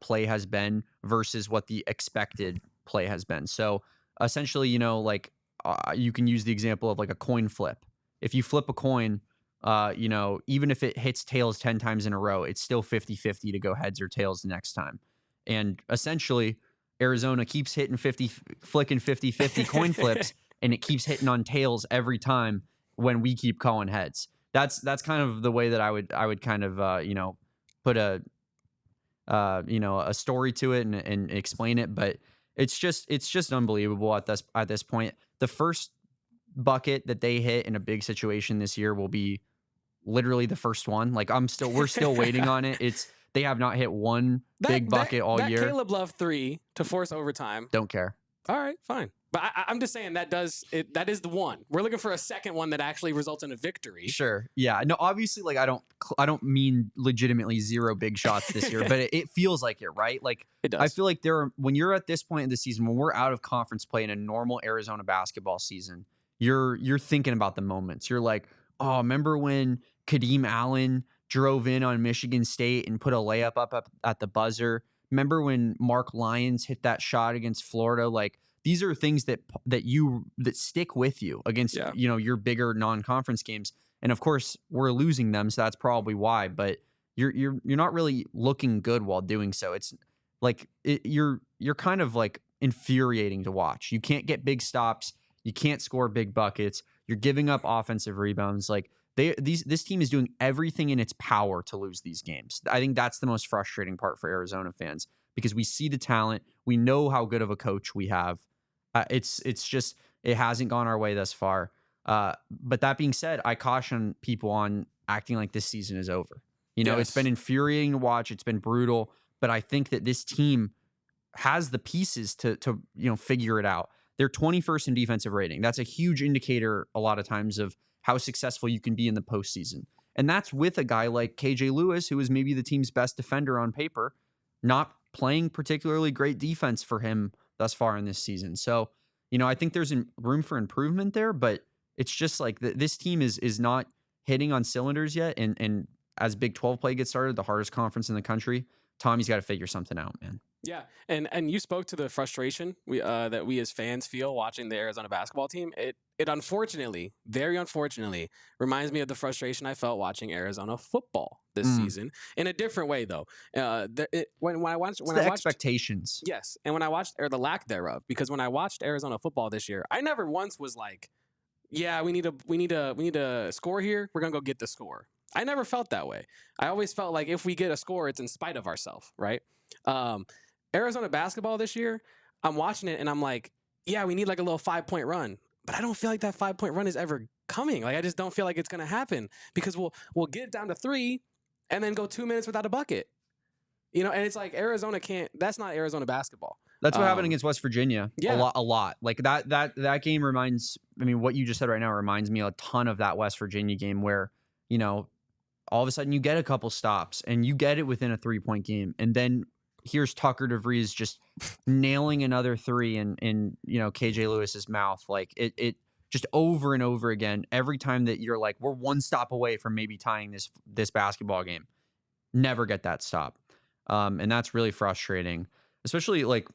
play has been versus what the expected play has been. So essentially, you can use the example of like a coin flip. If you flip a coin, even if it hits tails 10 times in a row, it's still 50-50 to go heads or tails the next time. And essentially, Arizona keeps flicking 50-50 coin flips, and it keeps hitting on tails every time when we keep calling heads. That's kind of the way that I would kind of put a story to it and explain it, but it's just unbelievable at this point. The first bucket that they hit in a big situation this year will be literally the first one. Like, we're still waiting on it. They have not hit one big bucket all year. Caleb Love 3 to force overtime. Don't care. All right, fine. But I'm just saying that is the one. We're looking for a second one that actually results in a victory. Sure. Yeah. No, obviously, like I don't mean legitimately 0 big shots this year, but it feels like it, right? Like It does. I feel like when you're at this point in the season, when we're out of conference play in a normal Arizona basketball season, you're thinking about the moments. You're like, oh, remember when Kadeem Allen drove in on Michigan State and put a layup up at the buzzer? Remember when Mark Lyons hit that shot against Florida? Like, these are things that stick with you against your bigger non-conference games, and of course we're losing them, so that's probably why. But you're not really looking good while doing so. It's like you're kind of like infuriating to watch. You can't get big stops. You can't score big buckets. You're giving up offensive rebounds. Like this team is doing everything in its power to lose these games. I think that's the most frustrating part for Arizona fans because we see the talent. We know how good of a coach we have. It's just it hasn't gone our way thus far. But that being said, I caution people on acting like this season is over. It's been infuriating to watch. It's been brutal. But I think that this team has the pieces to figure it out. They're 21st in defensive rating. That's a huge indicator a lot of times of how successful you can be in the postseason. And that's with a guy like KJ Lewis, who is maybe the team's best defender on paper, not playing particularly great defense for him thus far in this season. So, I think there's room for improvement there, but it's just like this team is not hitting on cylinders yet. And as Big 12 play gets started, the hardest conference in the country, Tommy's got to figure something out, man. Yeah, and you spoke to the frustration that we as fans feel watching the Arizona basketball team. It unfortunately, very unfortunately, reminds me of the frustration I felt watching Arizona football this season in a different way, though. When I watched expectations, yes, and when I watched or the lack thereof, because when I watched Arizona football this year, I never once was like, yeah, we need a score here. We're gonna go get the score. I never felt that way. I always felt like if we get a score, it's in spite of ourselves, right? Arizona basketball this year, I'm watching it and I'm like, yeah, we need like a little 5-point run, but I don't feel like that 5-point run is ever coming. Like I just don't feel like it's going to happen because we'll get it down to 3 and then go 2 minutes without a bucket. And it's like Arizona can't. That's not Arizona basketball. That's what happened against West Virginia. Yeah. A lot. Like that game reminds. I mean, what you just said right now reminds me a ton of that West Virginia game where all of a sudden you get a couple stops and you get it within a 3-point game, and then here's Tucker DeVries just nailing another 3 in KJ Lewis's mouth. Like it just over and over again. Every time that you're like, we're one stop away from maybe tying this basketball game, never get that stop. And that's really frustrating, especially like,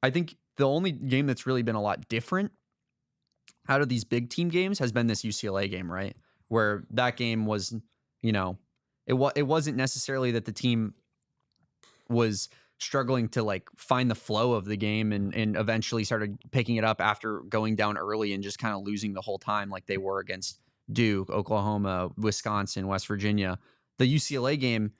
I think the only game that's really been a lot different out of these big team games has been this UCLA game, right? Where that game was, it wasn't necessarily that the team was struggling to like find the flow of the game and eventually started picking it up after going down early and just kind of losing the whole time like they were against Duke, Oklahoma, Wisconsin, West Virginia. The UCLA game,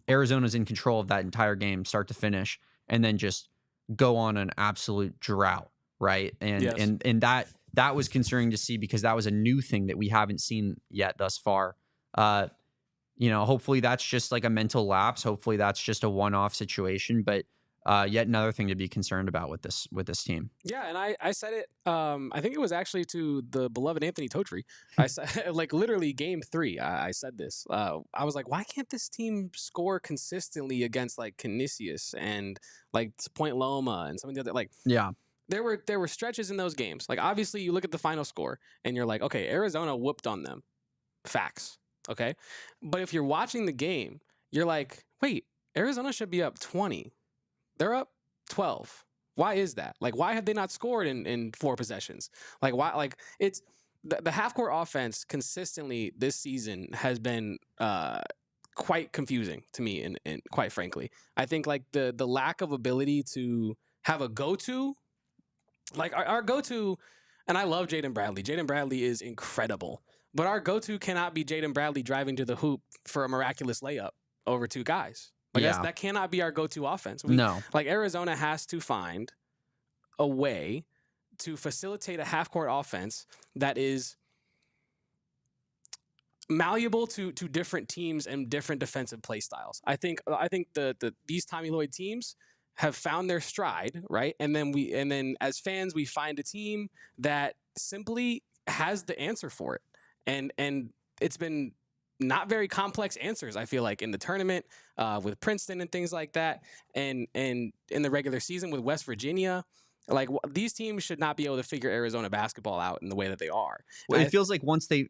Arizona's in control of that entire game, start to finish, and then just go on an absolute drought, right? And yes. and that was concerning to see because that was a new thing that we haven't seen yet thus far. Hopefully that's just like a mental lapse. Hopefully that's just a one-off situation, but yet another thing to be concerned about with this team. Yeah, and I said it. I think it was actually to the beloved Anthony Totri. I said, like literally game 3. I said this. I was like, why can't this team score consistently against like Canisius and like Point Loma and some of the other Yeah. There were stretches in those games. Like obviously you look at the final score and you're like, okay, Arizona whooped on them. Facts. Okay. But if you're watching the game, you're like, wait, Arizona should be up 20. They're up 12. Why is that? Like, why have they not scored in 4 possessions? Like, why? Like, it's the half-court offense consistently this season has been quite confusing to me, and quite frankly, I think like the lack of ability to have a go-to, like our go-to, and I love Jaden Bradley. Jaden Bradley is incredible, but our go-to cannot be Jaden Bradley driving to the hoop for a miraculous layup over 2 guys. Like that cannot be our go-to offense. No. Like Arizona has to find a way to facilitate a half-court offense that is malleable to different teams and different defensive play styles. I think these Tommy Lloyd teams have found their stride, right? And then as fans, we find a team that simply has the answer for it. And it's been not very complex answers, I feel like, in the tournament with Princeton and things like that, and in the regular season with West Virginia. Like, these teams should not be able to figure Arizona basketball out in the way that they are. Well, it feels like once they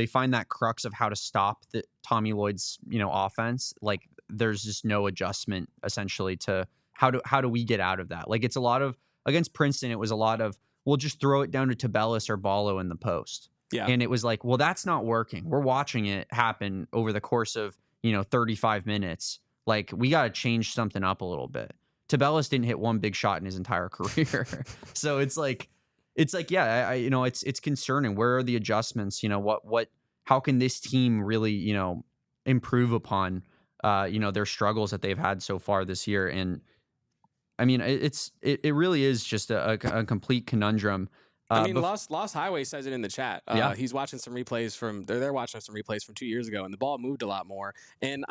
find that crux of how to stop the Tommy Lloyd's offense, like there's just no adjustment essentially to how do we get out of that. Like, it's a lot of, against Princeton, it was a lot of, we'll just throw it down to Tabellis or Ballo in the post. Yeah. And it was like, well, that's not working. We're watching it happen over the course of 35 minutes. Like, we got to change something up a little bit. Tabellis didn't hit one big shot in his entire career. So it's like, yeah, it's concerning. Where are the adjustments? How can this team really, improve upon, their struggles that they've had so far this year? And I mean, it really is just a complete conundrum. I mean, Lost Highway says it in the chat. Yeah. He's watching some replays they're watching some replays from 2 years ago, and the ball moved a lot more. And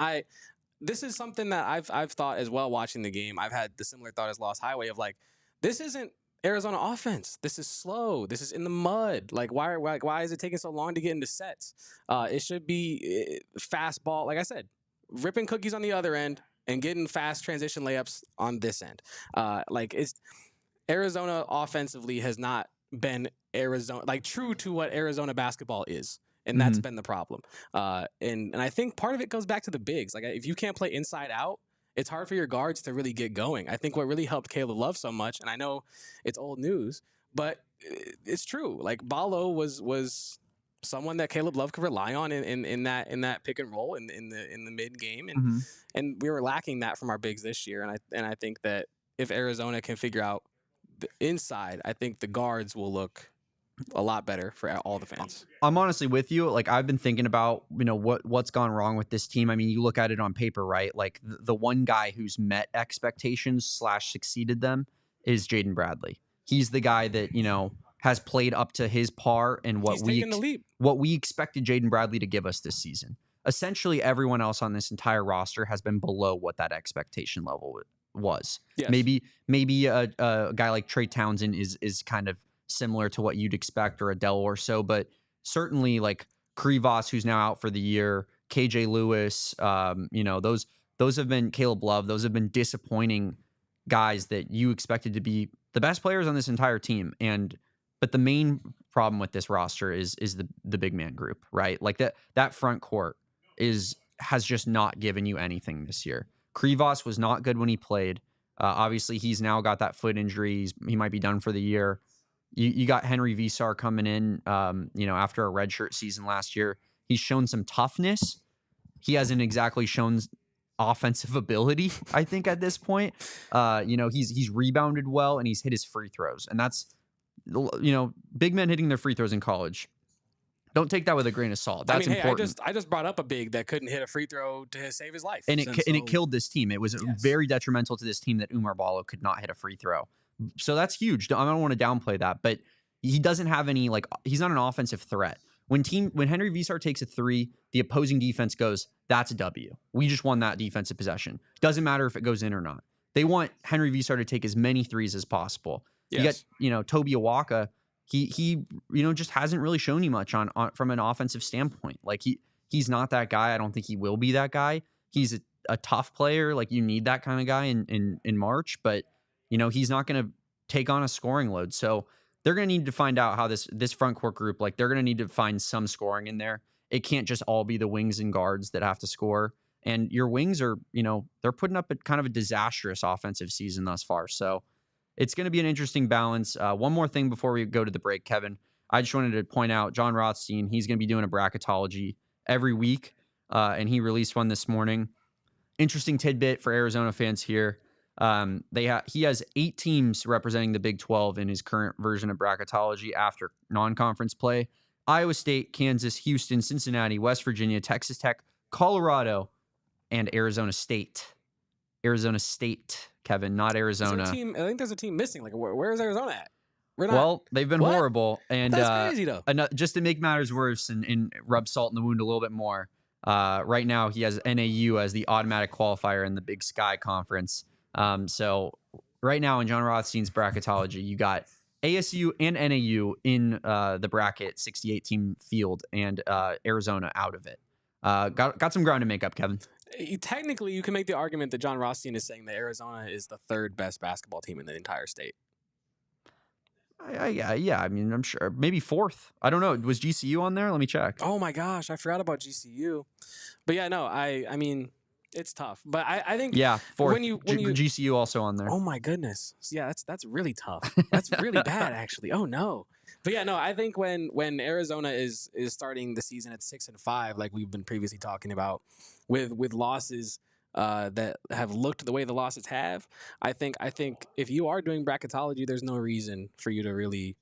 this is something that I've thought as well watching the game. I've had the similar thought as Lost Highway of like, this isn't Arizona offense. This is slow. This is in the mud. Like, why is it taking so long to get into sets? It should be fast ball. Like I said, ripping cookies on the other end and getting fast transition layups on this end. Arizona offensively has not been Arizona, like, true to what Arizona basketball is. And that's been the problem. And I think part of it goes back to the bigs. Like, if you can't play inside out, it's hard for your guards to really get going. I think what really helped Caleb Love so much, and I know it's old news, but it's true. Like, Ballo was someone that Caleb Love could rely on in that pick and roll in the mid game, and we were lacking that from our bigs this year. And I think that if Arizona can figure out the inside, I think the guards will look a lot better for all the fans. I'm honestly with you. Like, I've been thinking about, what's gone wrong with this team. I mean, you look at it on paper, right? Like, the one guy who's met expectations / succeeded them is Jaden Bradley. He's the guy that, has played up to his par and what we expected Jaden Bradley to give us this season. Essentially, everyone else on this entire roster has been below what that expectation level was. Yes. Maybe a guy like Trey Townsend is kind of similar to what you'd expect, or Adele or so, but certainly like Krivas, who's now out for the year, KJ Lewis, those have been Caleb Love. Those have been disappointing guys that you expected to be the best players on this entire team. But the main problem with this roster is the big man group, right? Like that front court has just not given you anything this year. Krivas was not good when he played. Obviously, he's now got that foot injury. He might be done for the year. You got Henry Visar coming in, after a redshirt season last year. He's shown some toughness. He hasn't exactly shown offensive ability, I think, at this point. He's rebounded well, and he's hit his free throws. And that's, big men hitting their free throws in college. Don't take that with a grain of salt. That's important. I just brought up a big that couldn't hit a free throw to save his life. And it killed this team. It was very detrimental to this team that Umar Ballo could not hit a free throw. So that's huge. I don't want to downplay that, but he doesn't have any, he's not an offensive threat. When Henry Visar takes a three, the opposing defense goes, that's a W. We just won that defensive possession. Doesn't matter if it goes in or not. They want Henry Visar to take as many threes as possible. Yes. You got, Toby Awaka. He just hasn't really shown you much on from an offensive standpoint. Like, he's not that guy. I don't think he will be that guy. He's a tough player. Like, you need that kind of guy in March, but he's not going to take on a scoring load. So they're going to need to find out how this front court group, like, they're going to need to find some scoring in there. It can't just all be the wings and guards that have to score. And your wings are, they're putting up a kind of a disastrous offensive season thus far. So it's going to be an interesting balance. One more thing before we go to the break, Kevin. I just wanted to point out John Rothstein. He's going to be doing a bracketology every week, and he released one this morning. Interesting tidbit for Arizona fans here. He has 8 teams representing the Big 12 in his current version of bracketology after non-conference play. Iowa State, Kansas, Houston, Cincinnati, West Virginia, Texas Tech, Colorado, and Arizona State. Arizona State, Kevin, not Arizona. I think there's a team missing. Like, where is Arizona at? Well, they've been horrible. And that's crazy, though. Just to make matters worse and rub salt in the wound a little bit more, right now he has NAU as the automatic qualifier in the Big Sky Conference. So right now in John Rothstein's bracketology, you got ASU and NAU in the bracket 68 team field, and Arizona out of it. Got some ground to make up, Kevin. Technically, you can make the argument that John Rothstein is saying that Arizona is the third best basketball team in the entire state. Yeah. I mean, I'm sure maybe fourth. I don't know. Was GCU on there? Let me check. Oh my gosh, I forgot about GCU. But yeah, no, I mean, it's tough. But I think fourth. when you GCU also on there. Oh my goodness. Yeah, that's really tough. That's really bad, actually. Oh no. But yeah, no, I think when Arizona is starting the season at 6-5, like we've been previously talking about, with losses that have looked the way the losses have, I think if you are doing bracketology, there's no reason for you to really,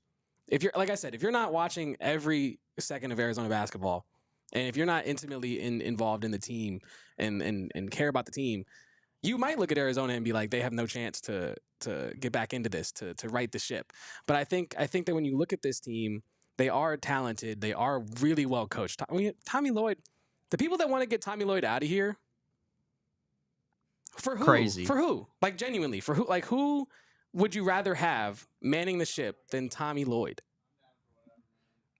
if you're, like I said, if you're not watching every second of Arizona basketball, and if you're not intimately involved in the team and care about the team, you might look at Arizona and be like, they have no chance to get back into this, to right the ship. But I think that when you look at this team, they are talented. They are really well coached. Tommy Lloyd, the people that want to get Tommy Lloyd out of here, for who? Crazy. For who? Like, genuinely, for who? Like, who would you rather have manning the ship than Tommy Lloyd?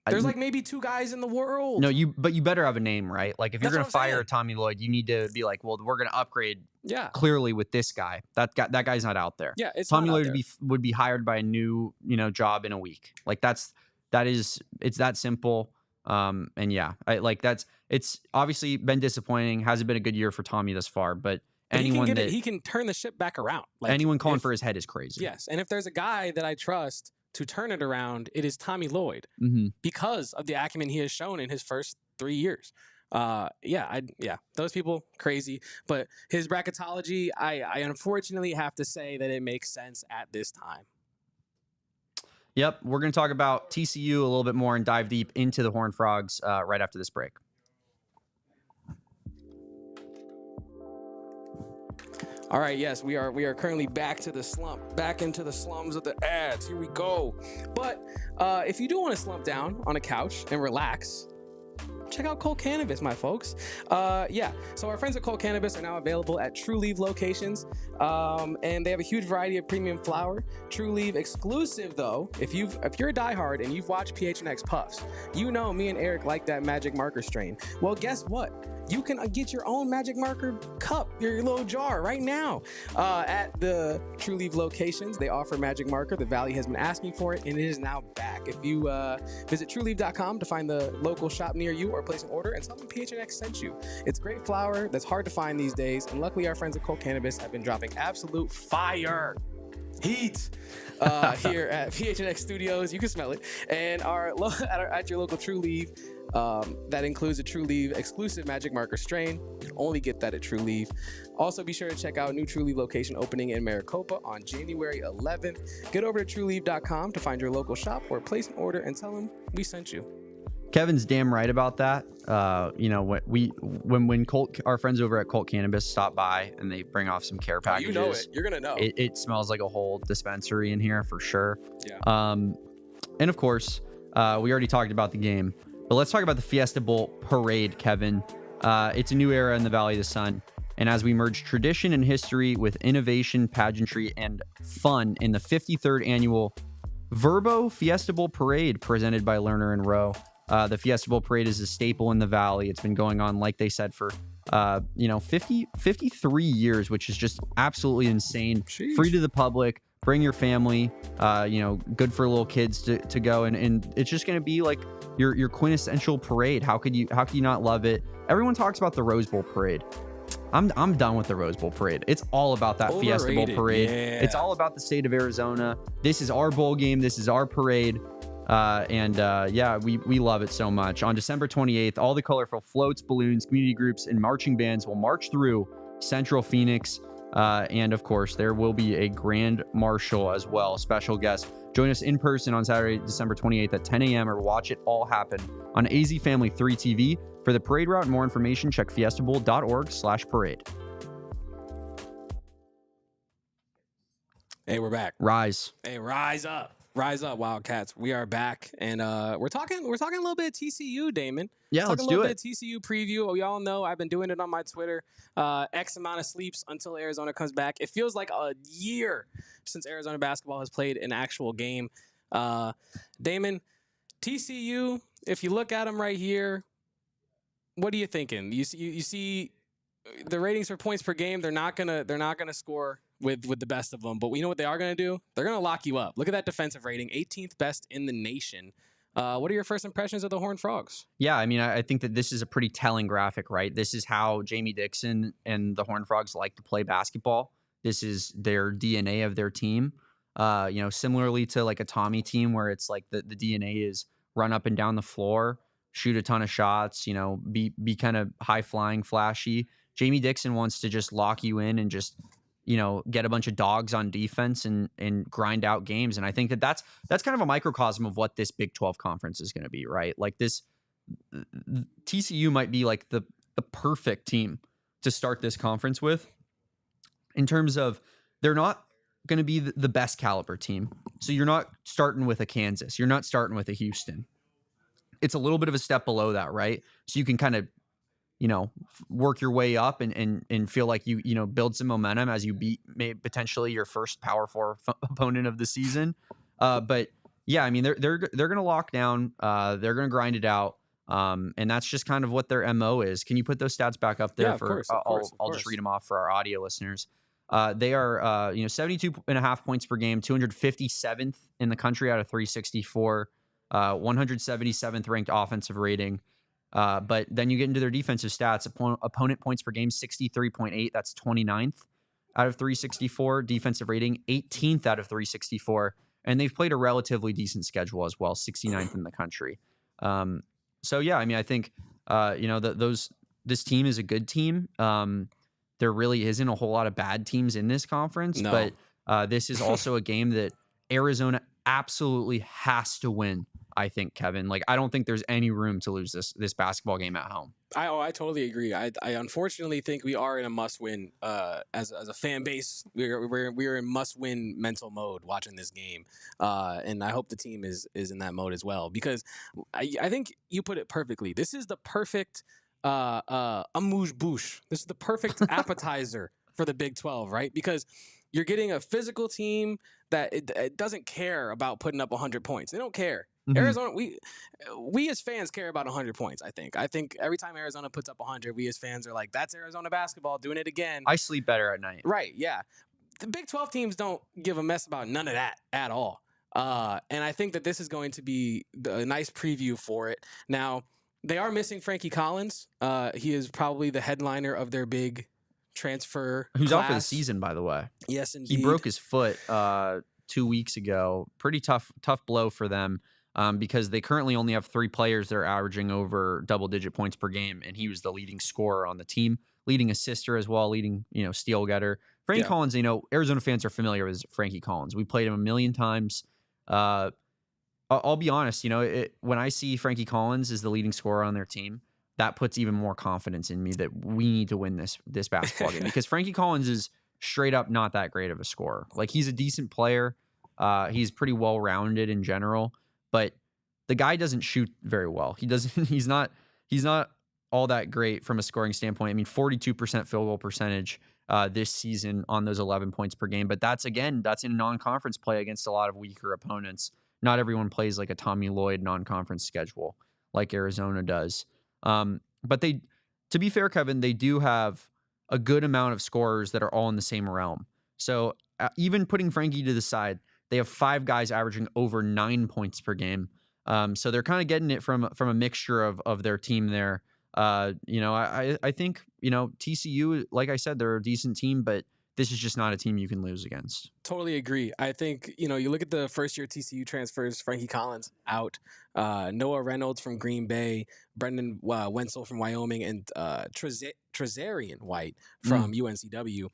There's like maybe two guys in the world. No, but you better have a name, right? Like if you're going to fire Tommy Lloyd, you need to be like, well, we're going to upgrade clearly with this guy. That guy's not out there. Yeah, it's Tommy not Lloyd would be hired by a new, job in a week. Like it's that simple. And yeah, it's obviously been disappointing. Hasn't been a good year for Tommy thus far, but he can turn the ship back around. Like, anyone calling for his head is crazy. Yes, and if there's a guy that I trust to turn it around, it is Tommy Lloyd, because of the acumen he has shown in his first 3 years. Those people crazy, but his bracketology, I unfortunately have to say that it makes sense at this time. Yep, we're going to talk about TCU a little bit more and dive deep into the Horned Frogs right after this break. All right, yes, we are currently back into the slums of the ads. Here we go. But if you do want to slump down on a couch and relax, check out Colt Cannabis, my folks. So our friends at Colt Cannabis are now available at True Leaf locations, and they have a huge variety of premium flower. True Leaf exclusive, though. If you're a diehard and you've watched PHNX Puffs, you know me and Eric like that magic marker strain. Well, guess what? You can get your own magic marker cup, your little jar right now at the True Leaf locations. They offer magic marker. The Valley has been asking for it, and it is now back. If you visit trueleaf.com to find the local shop near you or place an order and tell them PHNX sent you. It's great flower that's hard to find these days, and luckily our friends at Colt Cannabis have been dropping absolute fire heat here at PHNX Studios. You can smell it. And at your local True Leaf, that includes a True Leaf exclusive magic marker strain. You can only get that at True Leaf. Also, be sure to check out new True Leaf location opening in Maricopa on January 11th. Get over to trueleaf.com to find your local shop or place an order and tell them we sent you. Kevin's damn right about that. When Colt, our friends over at Colt Cannabis stop by and they bring off some care packages, you know it. You're gonna know. It smells like a whole dispensary in here for sure. Yeah. And of course, we already talked about the game, but let's talk about the Fiesta Bowl parade, Kevin. It's a new era in the Valley of the Sun, and as we merge tradition and history with innovation, pageantry, and fun in the 53rd annual Verbo Fiesta Bowl parade presented by Lerner and Rowe. The Fiesta Bowl parade is a staple in the Valley. It's been going on, like they said, for 53 years, which is just absolutely insane. Jeez. Free to the public. Bring your family. Good for little kids to go, and it's just going to be like your quintessential parade. How could you not love it? Everyone talks about the Rose Bowl parade. I'm done with the Rose Bowl parade. It's all about that Overrated. Fiesta Bowl parade. Yeah. It's all about the state of Arizona. This is our bowl game. This is our parade. We love it so much. On December 28th, all the colorful floats, balloons, community groups, and marching bands will march through Central Phoenix. And of course, there will be a grand marshal as well, special guest. Join us in person on Saturday, December 28th at 10 a.m. or watch it all happen on AZ Family 3 TV. For the parade route and more information, check fiestabowl.org/parade. Hey, we're back. Rise. Hey, rise up. Rise up, Wildcats! We are back, and we're talking a little bit of TCU, Damon. Yeah, let's do it. TCU preview. We all know I've been doing it on my Twitter. X amount of sleeps until Arizona comes back. It feels like a year since Arizona basketball has played an actual game. Damon, TCU. If you look at them right here, what are you thinking? You see the ratings for points per game. They're not gonna score with the best of them, but we know what they are gonna do. They're gonna lock you up. Look at that defensive rating, 18th best in the nation. What are your first impressions of the Horned Frogs? Yeah, I mean, I think that this is a pretty telling graphic, right? This is how Jamie Dixon and the Horned Frogs like to play basketball. This is their DNA of their team. Similarly to like a Tommy team where it's like the DNA is run up and down the floor, shoot a ton of shots, be kind of high flying, flashy. Jamie Dixon wants to just lock you in and just, get a bunch of dogs on defense and grind out games. And I think that's kind of a microcosm of what this Big 12 conference is going to be, right? Like TCU might be like the perfect team to start this conference with in terms of they're not going to be the best caliber team. So you're not starting with a Kansas. You're not starting with a Houston. It's a little bit of a step below that, right? So you can kind of, work your way up and feel like you build some momentum as you beat potentially your first Power 4 opponent of the season. But yeah, I mean, they're going to lock down. They're going to grind it out. And that's just kind of what their MO is. Can you put those stats back up there? Yeah, of course. I'll just read them off for our audio listeners. They are 72.5 points per game, 257th in the country out of 364, 177th ranked offensive rating. But then you get into their defensive stats. Opponent points per game, 63.8. That's 29th out of 364. Defensive rating, 18th out of 364. And they've played a relatively decent schedule as well, 69th in the country. So yeah, I mean, I think this team is a good team. There really isn't a whole lot of bad teams in this conference, but this is also a game that Arizona absolutely has to win. I think, Kevin, I don't think there's any room to lose this basketball game at home. I totally agree. I unfortunately think we are in a must-win as a fan base. We're in must-win mental mode watching this game, and I hope the team is in that mode as well, because I think you put it perfectly. This is the perfect amuse-bouche. This is the perfect appetizer for the Big 12, right? Because you're getting a physical team that it doesn't care about putting up 100 points. They don't care. Mm-hmm. Arizona, we as fans care about 100 points, I think every time Arizona puts up 100, we as fans are like, that's Arizona basketball doing it again. I sleep better at night. Right, yeah. The Big 12 teams don't give a mess about none of that at all. And I think that this is going to be a nice preview for it. Now, they are missing Frankie Collins. He is probably the headliner of their big transfer Who's class. out for the season, by the way. Yes, indeed. He broke his foot 2 weeks ago. Pretty tough blow for them. Because they currently only have 3 players that are averaging over double-digit points per game, and he was the leading scorer on the team, leading assister as well, leading steal getter. Frankie Collins, Arizona fans are familiar with Frankie Collins. We played him a million times. I'll be honest, when I see Frankie Collins as the leading scorer on their team, that puts even more confidence in me that we need to win this basketball game, because Frankie Collins is straight up not that great of a scorer. He's a decent player. He's pretty well-rounded in general. But the guy doesn't shoot very well. He's not all that great from a scoring standpoint. I mean, 42% field goal percentage this season on those 11 points per game. But that's in non-conference play against a lot of weaker opponents. Not everyone plays like a Tommy Lloyd non-conference schedule like Arizona does. But to be fair, Kevin, they do have a good amount of scorers that are all in the same realm. So even putting Frankie to the side, they have 5 guys averaging over 9 points per game. So they're kind of getting it from a mixture of their team there. I think, TCU, like I said, they're a decent team, but this is just not a team you can lose against. Totally agree. I think, you look at the first-year TCU transfers, Frankie Collins out, Noah Reynolds from Green Bay, Brendan Wenzel from Wyoming, and Trezarian White from UNCW.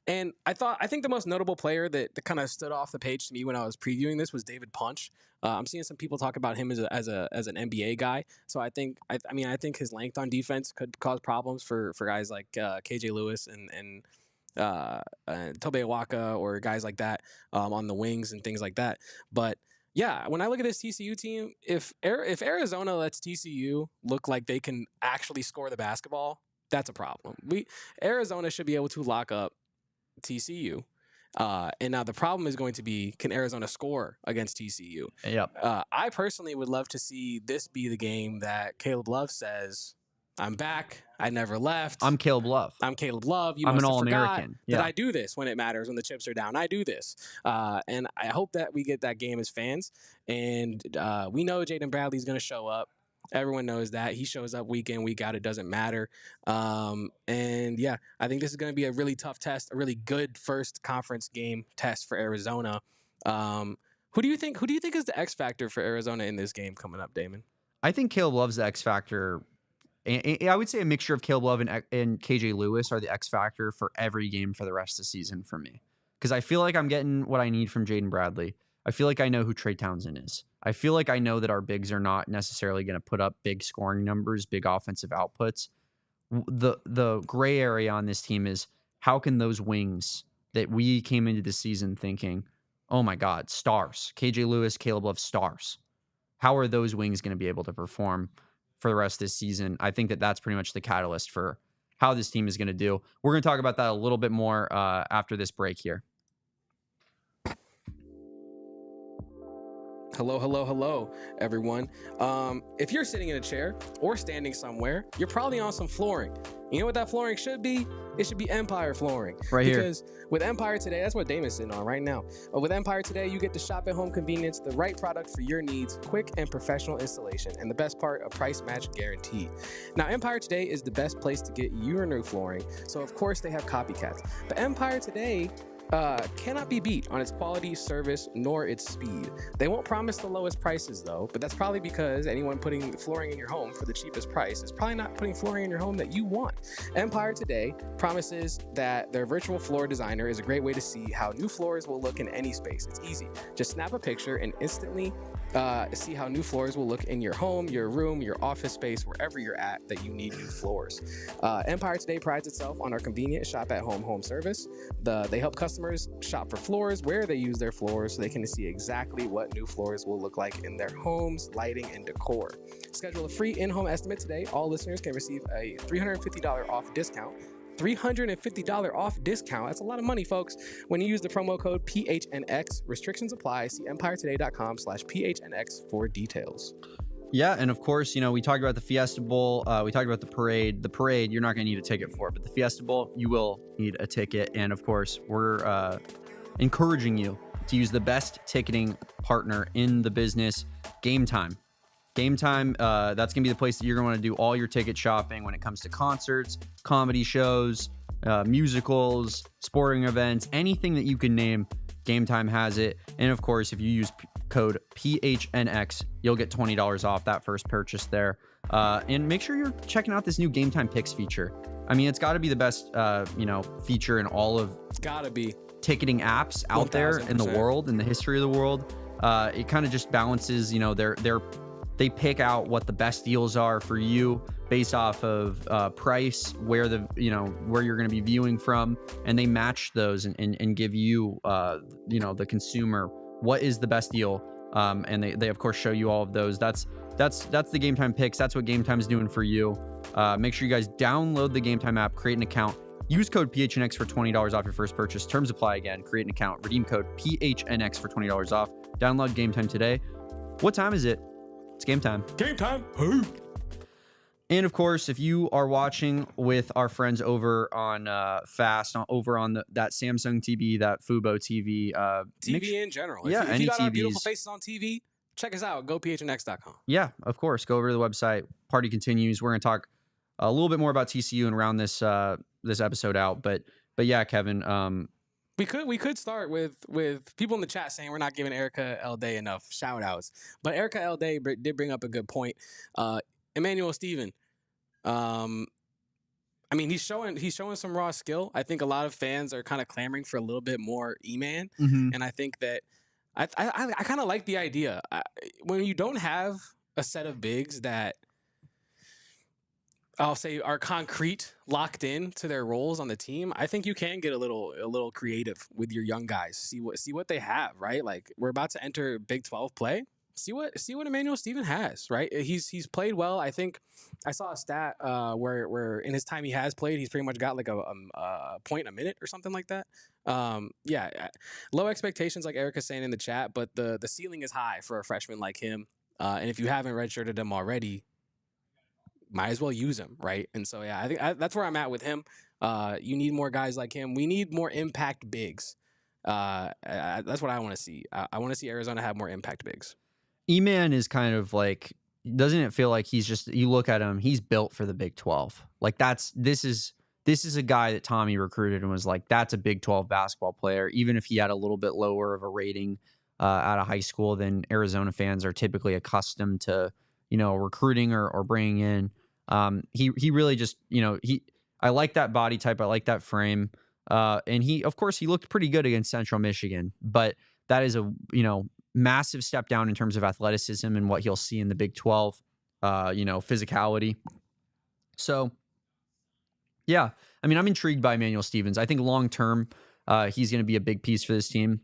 And I think the most notable player that kind of stood off the page to me when I was previewing this was David Punch. I'm seeing some people talk about him as an NBA guy. So I think his length on defense could cause problems for guys like KJ Lewis and Tobe Awaka or guys like that on the wings and things like that. But yeah, when I look at this TCU team, if Arizona lets TCU look like they can actually score the basketball, that's a problem. Arizona should be able to lock up TCU. And now the problem is going to be, can Arizona score against TCU? Yep. I personally would love to see this be the game that Caleb Love says, I'm back. I never left. I'm Caleb Love. I'm Caleb Love. You I'm must an have All-American. forgot that I do this when it matters, when the chips are down. I do this. And I hope that we get that game as fans. And we know Jaden Bradley's going to show up. Everyone knows that. He shows up week in, week out. It doesn't matter. And yeah, I think this is going to be a really tough test, a really good first conference game test for Arizona. Who do you think is the X factor for Arizona in this game coming up, Damon? I think Caleb Love's the X factor. And I would say a mixture of Caleb Love and KJ Lewis are the X factor for every game for the rest of the season for me. Because I feel like I'm getting what I need from Jaden Bradley. I feel like I know who Trey Townsend is. I feel like I know that our bigs are not necessarily going to put up big scoring numbers, big offensive outputs. The gray area on this team is how can those wings that we came into the season thinking, oh my God, stars, KJ Lewis, Caleb Love, stars. How are those wings going to be able to perform for the rest of this season? I think that that's pretty much the catalyst for how this team is going to do. We're going to talk about that a little bit more after this break here. Hello, everyone. If you're sitting in a chair or standing somewhere, you're probably on some flooring. You know what that flooring should be? It should be Empire flooring. Right here. Because with Empire Today, that's what Damon's sitting on right now. With Empire Today, you get to shop at home convenience, the right product for your needs, quick and professional installation, and the best part, a price match guarantee. Now, Empire Today is the best place to get your new flooring, so of course they have copycats. But Empire Today cannot be beat on its quality, service, nor its speed. They won't promise the lowest prices though, but that's probably because anyone putting flooring in your home for the cheapest price is probably not putting flooring in your home that you want. Empire Today promises that their virtual floor designer is a great way to see how new floors will look in any space. It's easy. Just snap a picture and instantly see how new floors will look in your home, your room, your office space, wherever you're at that you need new floors. Empire Today prides itself on our convenient shop at home service. They help customers shop for floors where they use their floors so they can see exactly what new floors will look like in their homes, lighting, and decor. Schedule a free in-home estimate today. All listeners can receive a $350 off discount. $350 off discount. That's a lot of money, folks. When you use the promo code PHNX, restrictions apply. See empiretoday.com/PHNX for details. Yeah, and of course, you know, we talked about the Fiesta Bowl. We talked about the parade. The parade, you're not going to need a ticket for, but the Fiesta Bowl, you will need a ticket. And of course, we're encouraging you to use the best ticketing partner in the business, Game Time. Game Time, that's going to be the place that you're going to want to do all your ticket shopping when it comes to concerts, comedy shows, musicals, sporting events, anything that you can name. Game Time has it. And of course, if you use code PHNX, you'll get $20 off that first purchase there. And make sure you're checking out this new Game Time Picks feature. I mean, it's got to be the best, feature in all of ticketing apps out 1000%. There in the world, in the history of the world. It kind of just balances, they pick out what the best deals are for you based off of price, where where you're going to be viewing from, and they match those and give you, the consumer, what is the best deal. And they of course show you all of those. That's the Game Time Picks. That's what Game Time is doing for you. Make sure you guys download the Game Time app, create an account, use code PHNX for $20 off your first purchase. Terms apply again. Create an account, redeem code PHNX for $20 off. Download Game Time today. What time is it? It's game time. Game time. And of course, if you are watching with our friends over on Fast, over on that Samsung TV, that Fubo TV, TV in general. Yeah, if you got our beautiful faces on TV, check us out. Go phnx.com. Yeah, of course. Go over to the website. Party continues. We're going to talk a little bit more about TCU and round this episode out. But yeah, Kevin. We could start with people in the chat saying we're not giving Erica L. Day enough shout outs. But Erica L. Day did bring up a good point. Emmanuel Steven. He's showing some raw skill. I think a lot of fans are kind of clamoring for a little bit more E-Man. Mm-hmm. And I think that I kind of like the idea. When you don't have a set of bigs that I'll say are concrete, locked in to their roles on the team, I think you can get a little creative with your young guys. See what they have, right? Like we're about to enter Big 12 play. See what Emmanuel Stephen has, right? He's played well. I think I saw a stat where in his time he has played, he's pretty much got like a point a minute or something like that. Low expectations, like Erica's saying in the chat, but the ceiling is high for a freshman like him. And if you haven't redshirted him already, might as well use him, right? And so, yeah, I think that's where I'm at with him. You need more guys like him. We need more impact bigs. That's what I want to see. I want to see Arizona have more impact bigs. E-Man is kind of like, doesn't it feel like he's just, you look at him, he's built for the Big 12. Like this is a guy that Tommy recruited and was like, that's a Big 12 basketball player, even if he had a little bit lower of a rating out of high school than Arizona fans are typically accustomed to, recruiting or bringing in. He really just, I like that body type. I like that frame. And he looked pretty good against Central Michigan, but that is a, massive step down in terms of athleticism and what he'll see in the Big 12, physicality. So, yeah, I mean, I'm intrigued by Emmanuel Stevens. I think long-term, he's going to be a big piece for this team.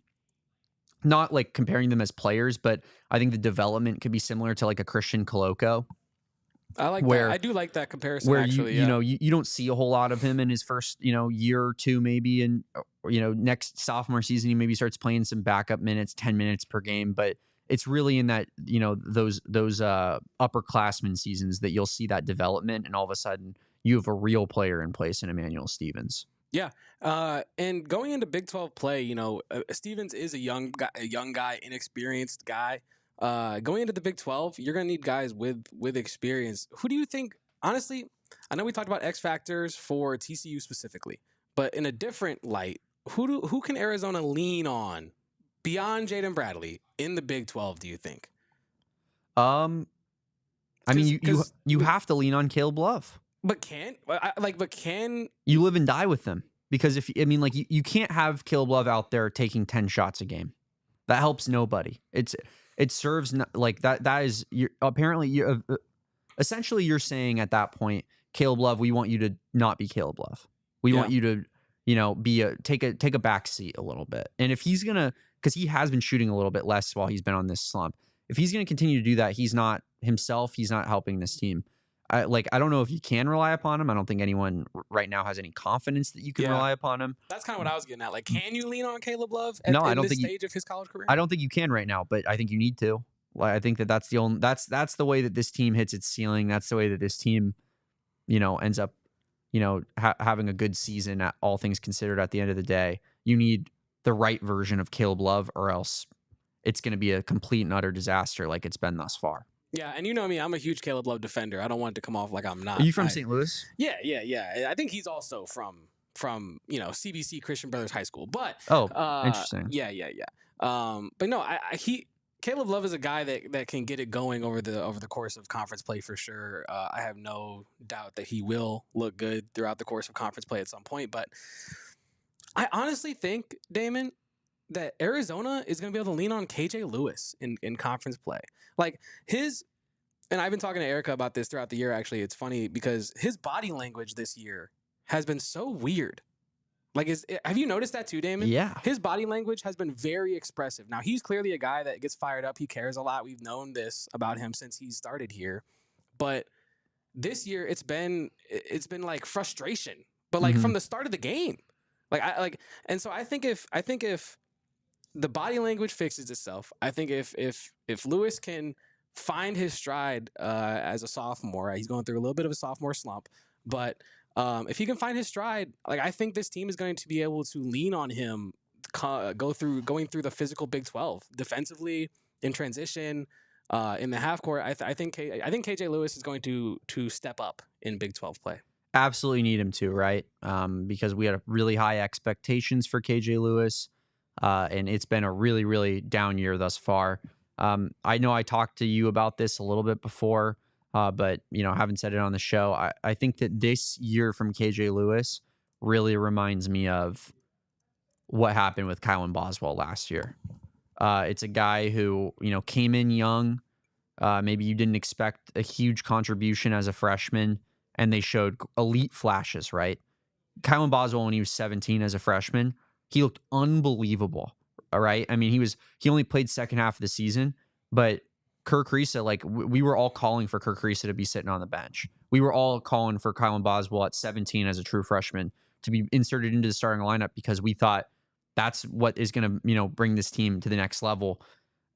Not like comparing them as players, but I think the development could be similar to like a Christian Koloko. I like that. I do like that comparison. Where actually, you don't see a whole lot of him in his first year or two, maybe, and next sophomore season he maybe starts playing some backup minutes, 10 minutes per game, but it's really in that those upperclassmen seasons that you'll see that development, and all of a sudden you have a real player in place in Emmanuel Stevens. Yeah, and going into Big 12 play, Stevens is a young guy, inexperienced guy. Going into the Big 12, you're going to need guys with experience. Who do you think, honestly, I know we talked about X factors for TCU specifically, but in a different light, who can Arizona lean on beyond Jaden Bradley in the Big 12, do you think? I mean, you have to lean on Caleb Love. But can you live and die with them? Because you can't have Caleb Love out there taking 10 shots a game. That helps nobody. It serves like that. That is essentially you're saying at that point, Caleb Love, we want you to not be Caleb Love. We want you to, take a back seat a little bit. And if he's gonna, because he has been shooting a little bit less while he's been on this slump. If he's gonna continue to do that, he's not himself. He's not helping this team. I don't know if you can rely upon him. I don't think anyone right now has any confidence that you can rely upon him. That's kind of what I was getting at. Like, can you lean on Caleb Love I don't this think stage of his college career? I don't think you can right now, but I think you need to. Like, I think that's the way that this team hits its ceiling. That's the way that this team, ends up, having a good season at all things considered at the end of the day. You need the right version of Caleb Love, or else it's going to be a complete and utter disaster like it's been thus far. Yeah, and you know me, I'm a huge Caleb Love defender. I don't want it to come off like I'm not. Are you from St. Louis? Yeah. I think he's also from CBC Christian Brothers High School. But interesting. Yeah. But no, Caleb Love is a guy that can get it going over the course of conference play for sure. I have no doubt that he will look good throughout the course of conference play at some point. But I honestly think, Damon, that Arizona is going to be able to lean on KJ Lewis in conference play. Like and I've been talking to Erica about this throughout the year, actually. It's funny because his body language this year has been so weird. Like, have you noticed that too, Damon? Yeah. His body language has been very expressive. Now, he's clearly a guy that gets fired up. He cares a lot. We've known this about him since he started here. But this year, it's been like frustration. But like from the start of the game. And so I think if the body language fixes itself, I think if Lewis can find his stride as a sophomore, he's going through a little bit of a sophomore slump, but if he can find his stride, like I think this team is going to be able to lean on him, going through the physical Big 12 defensively in transition, in the half court. I think KJ Lewis is going to step up in Big 12 play. Absolutely need him to, right? Because we had really high expectations for KJ Lewis. And it's been a really, really down year thus far. I know I talked to you about this a little bit before, but haven't said it on the show. I think that this year from KJ Lewis really reminds me of what happened with Kylan Boswell last year. It's a guy who came in young. Maybe you didn't expect a huge contribution as a freshman, and they showed elite flashes, right? Kylan Boswell, when he was 17 as a freshman, he looked unbelievable. All right. I mean, he only played second half of the season, but Kirk Risa, like we were all calling for Kirk Risa to be sitting on the bench. We were all calling for Kylan Boswell at 17 as a true freshman to be inserted into the starting lineup because we thought that's what is going to, bring this team to the next level.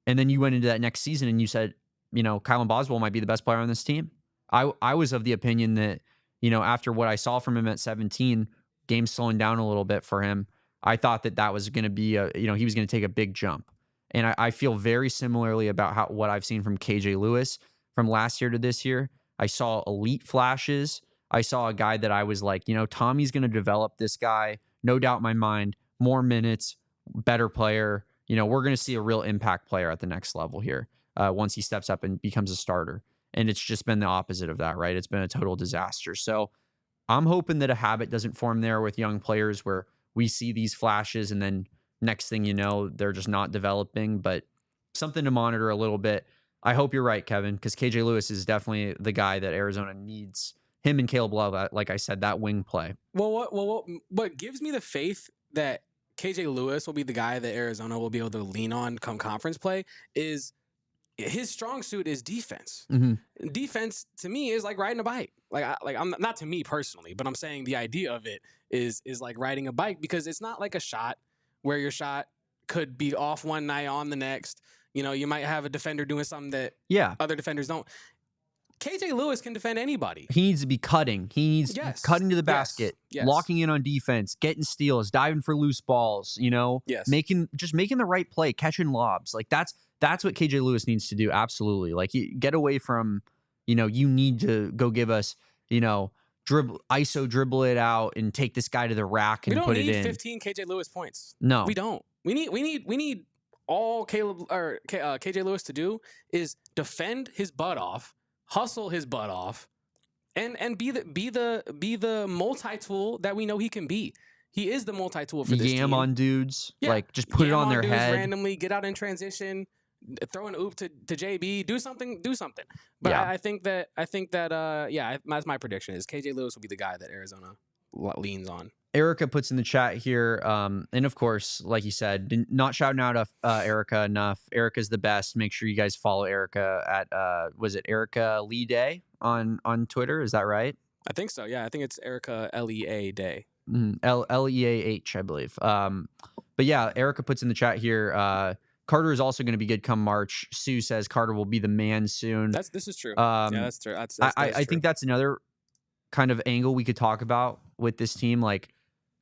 And then you went into that next season and you said, Kylan Boswell might be the best player on this team. I was of the opinion that, after what I saw from him at 17, games slowing down a little bit for him, I thought that was going to be he was going to take a big jump. And I feel very similarly about what I've seen from KJ Lewis from last year to this year. I saw elite flashes. I saw a guy that I was like, Tommy's going to develop this guy. No doubt in my mind, more minutes, better player. We're going to see a real impact player at the next level here once he steps up and becomes a starter. And it's just been the opposite of that, right? It's been a total disaster. So I'm hoping that a habit doesn't form there with young players where we see these flashes and then next thing you know, they're just not developing, but something to monitor a little bit. I hope you're right, Kevin, because KJ Lewis is definitely the guy that Arizona needs. Him and Caleb Love, like I said, that wing play. What gives me the faith that KJ Lewis will be the guy that Arizona will be able to lean on come conference play is his strong suit is defense. Mm-hmm. Defense to me is like riding a bike. I'm not to me personally, but I'm saying the idea of it is like riding a bike because it's not like a shot where your shot could be off one night on the next. You might have a defender doing something that other defenders don't. KJ Lewis can defend anybody. He needs to be cutting. He needs cutting to the basket, locking in on defense, getting steals, diving for loose balls, making the right play, catching lobs. Like that's what KJ Lewis needs to do. Absolutely. Like get away from, you need to go give us, dribble it out and take this guy to the rack and put it in. We don't need 15 KJ Lewis points. No, we don't. We need all KJ Lewis to do is defend his butt off, hustle his butt off, and be the multi-tool that we know he can be. He is the multi-tool for this team. On dudes, like just put it on their head randomly, get out in transition, throw an oop to JB, do something. But I think that that's my prediction is KJ Lewis will be the guy that Arizona leans on. Erica puts in the chat here, and of course, like you said, not shouting out Erica enough. Erica's the best. Make sure you guys follow Erica at was it Erica Lee Day on Twitter? Is that right? I think so. Yeah, I think it's Erica Lea Day. Leah, I believe. But yeah, Erica puts in the chat here. Carter is also going to be good come March. Sue says Carter will be the man soon. This is true. That's true. I think that's another kind of angle we could talk about with this team. Like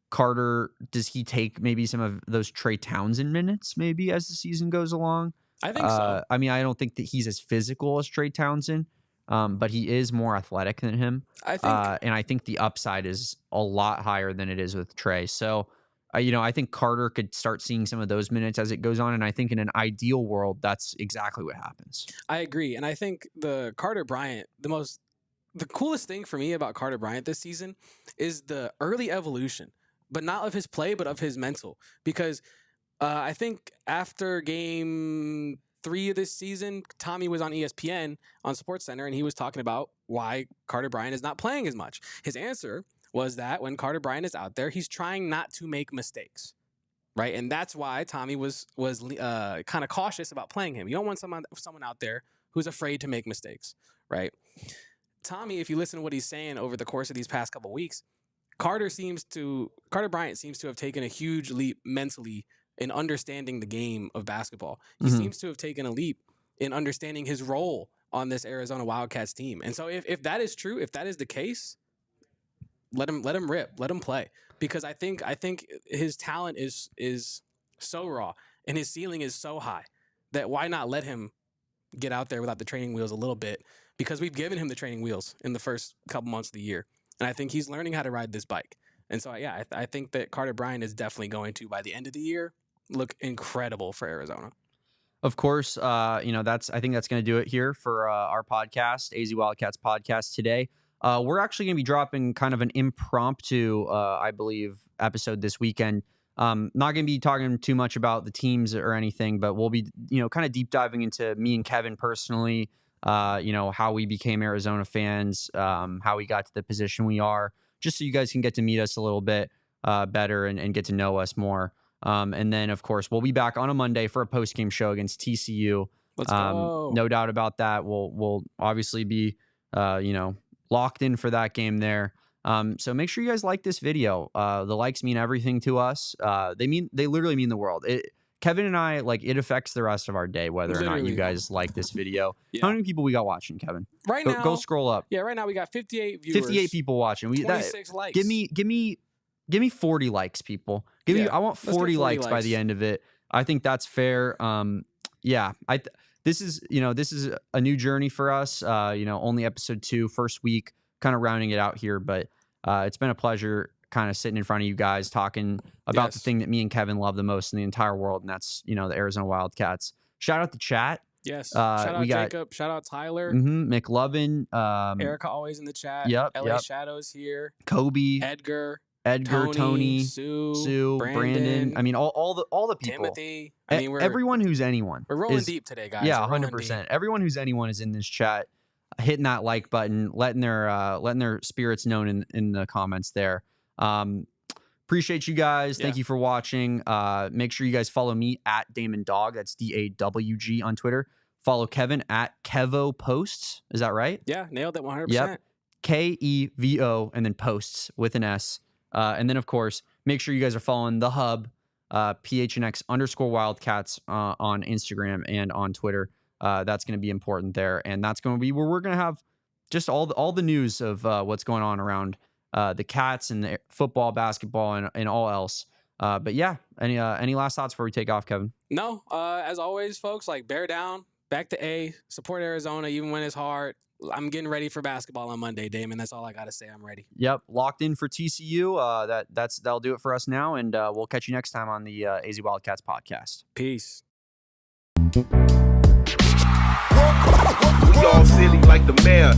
Carter, does he take maybe some of those Trey Townsend minutes maybe as the season goes along? I think so. I mean, I don't think that he's as physical as Trey Townsend, but he is more athletic than him. I think, and I think the upside is a lot higher than it is with Trey. So, I think Carter could start seeing some of those minutes as it goes on. And I think in an ideal world, that's exactly what happens. I agree. And I think the Carter Bryant, the coolest thing for me about Carter Bryant this season is the early evolution, but not of his play, but of his mental. Because I think after game 3 of this season, Tommy was on ESPN on SportsCenter, and he was talking about why Carter Bryant is not playing as much. His answer was that when Carter Bryant is out there, he's trying not to make mistakes, right? And that's why Tommy was kind of cautious about playing him. You don't want someone out there who's afraid to make mistakes, right? Tommy, if you listen to what he's saying over the course of these past couple weeks, Carter Bryant seems to have taken a huge leap mentally in understanding the game of basketball. He seems to have taken a leap in understanding his role on this Arizona Wildcats team. And so if that is true, if that is the case, let him rip, let him play. Because I think his talent is so raw and his ceiling is so high that why not let him get out there without the training wheels a little bit? Because we've given him the training wheels in the first couple months of the year. And I think he's learning how to ride this bike. And so, yeah, I think that Carter Bryant is definitely going to, by the end of the year, look incredible for Arizona. Of course, I think that's going to do it here for our podcast, AZ Wildcats Podcast today. We're actually going to be dropping kind of an impromptu, I believe, episode this weekend. Not going to be talking too much about the teams or anything, but we'll be, kind of deep diving into me and Kevin personally, how we became Arizona fans, how we got to the position we are, just so you guys can get to meet us a little bit better and get to know us more. And then, of course, we'll be back on a Monday for a post-game show against TCU. Let's go. No doubt about that. We'll obviously be, locked in for that game there. So make sure you guys like this video. The likes mean everything to us. They literally mean the world. Kevin and I, it affects the rest of our day, whether or not you guys like this video. Yeah. How many people we got watching, Kevin? Right now, go scroll up. Yeah, right now we got 58 viewers. 58 people watching. 26 likes. Give me 40 likes, people. I want 40 likes by the end of it. I think that's fair. This is a new journey for us. Only episode 2, first week, kind of rounding it out here, but it's been a pleasure kind of sitting in front of you guys talking about the thing that me and Kevin love the most in the entire world, and that's the Arizona Wildcats. Shout out the chat. Yes. Shout out Jacob. Shout out Tyler. McLovin. Erica always in the chat. Yep. LA Shadows here. Kobe. Edgar, Tony, Sue, Brandon. I mean, all the people. Timothy. I mean, everyone who's anyone. We're rolling deep today, guys. Yeah, 100%. Everyone who's anyone is in this chat, hitting that like button, letting their spirits known in the comments there. Appreciate you guys. Thank you for watching. Make sure you guys follow me at Damon Dog. That's DAWG on Twitter. Follow Kevin at Kevo Posts. Is that right? Yeah, nailed it 100%. Yep. KEVO and then Posts with an S. And then, of course, make sure you guys are following the Hub, PHNX_Wildcats on Instagram and on Twitter. That's going to be important there. And that's going to be where we're going to have just all the news of what's going on around the Cats and the football, basketball, and all else. But yeah, any last thoughts before we take off, Kevin? No. As always, folks, bear down, back to A, support Arizona, even when it's hard. I'm getting ready for basketball on Monday, Damon. That's all I got to say. I'm ready. Yep. Locked in for TCU. That'll do it for us now. And we'll catch you next time on the AZ Wildcats podcast. Peace. We all silly like the mayor.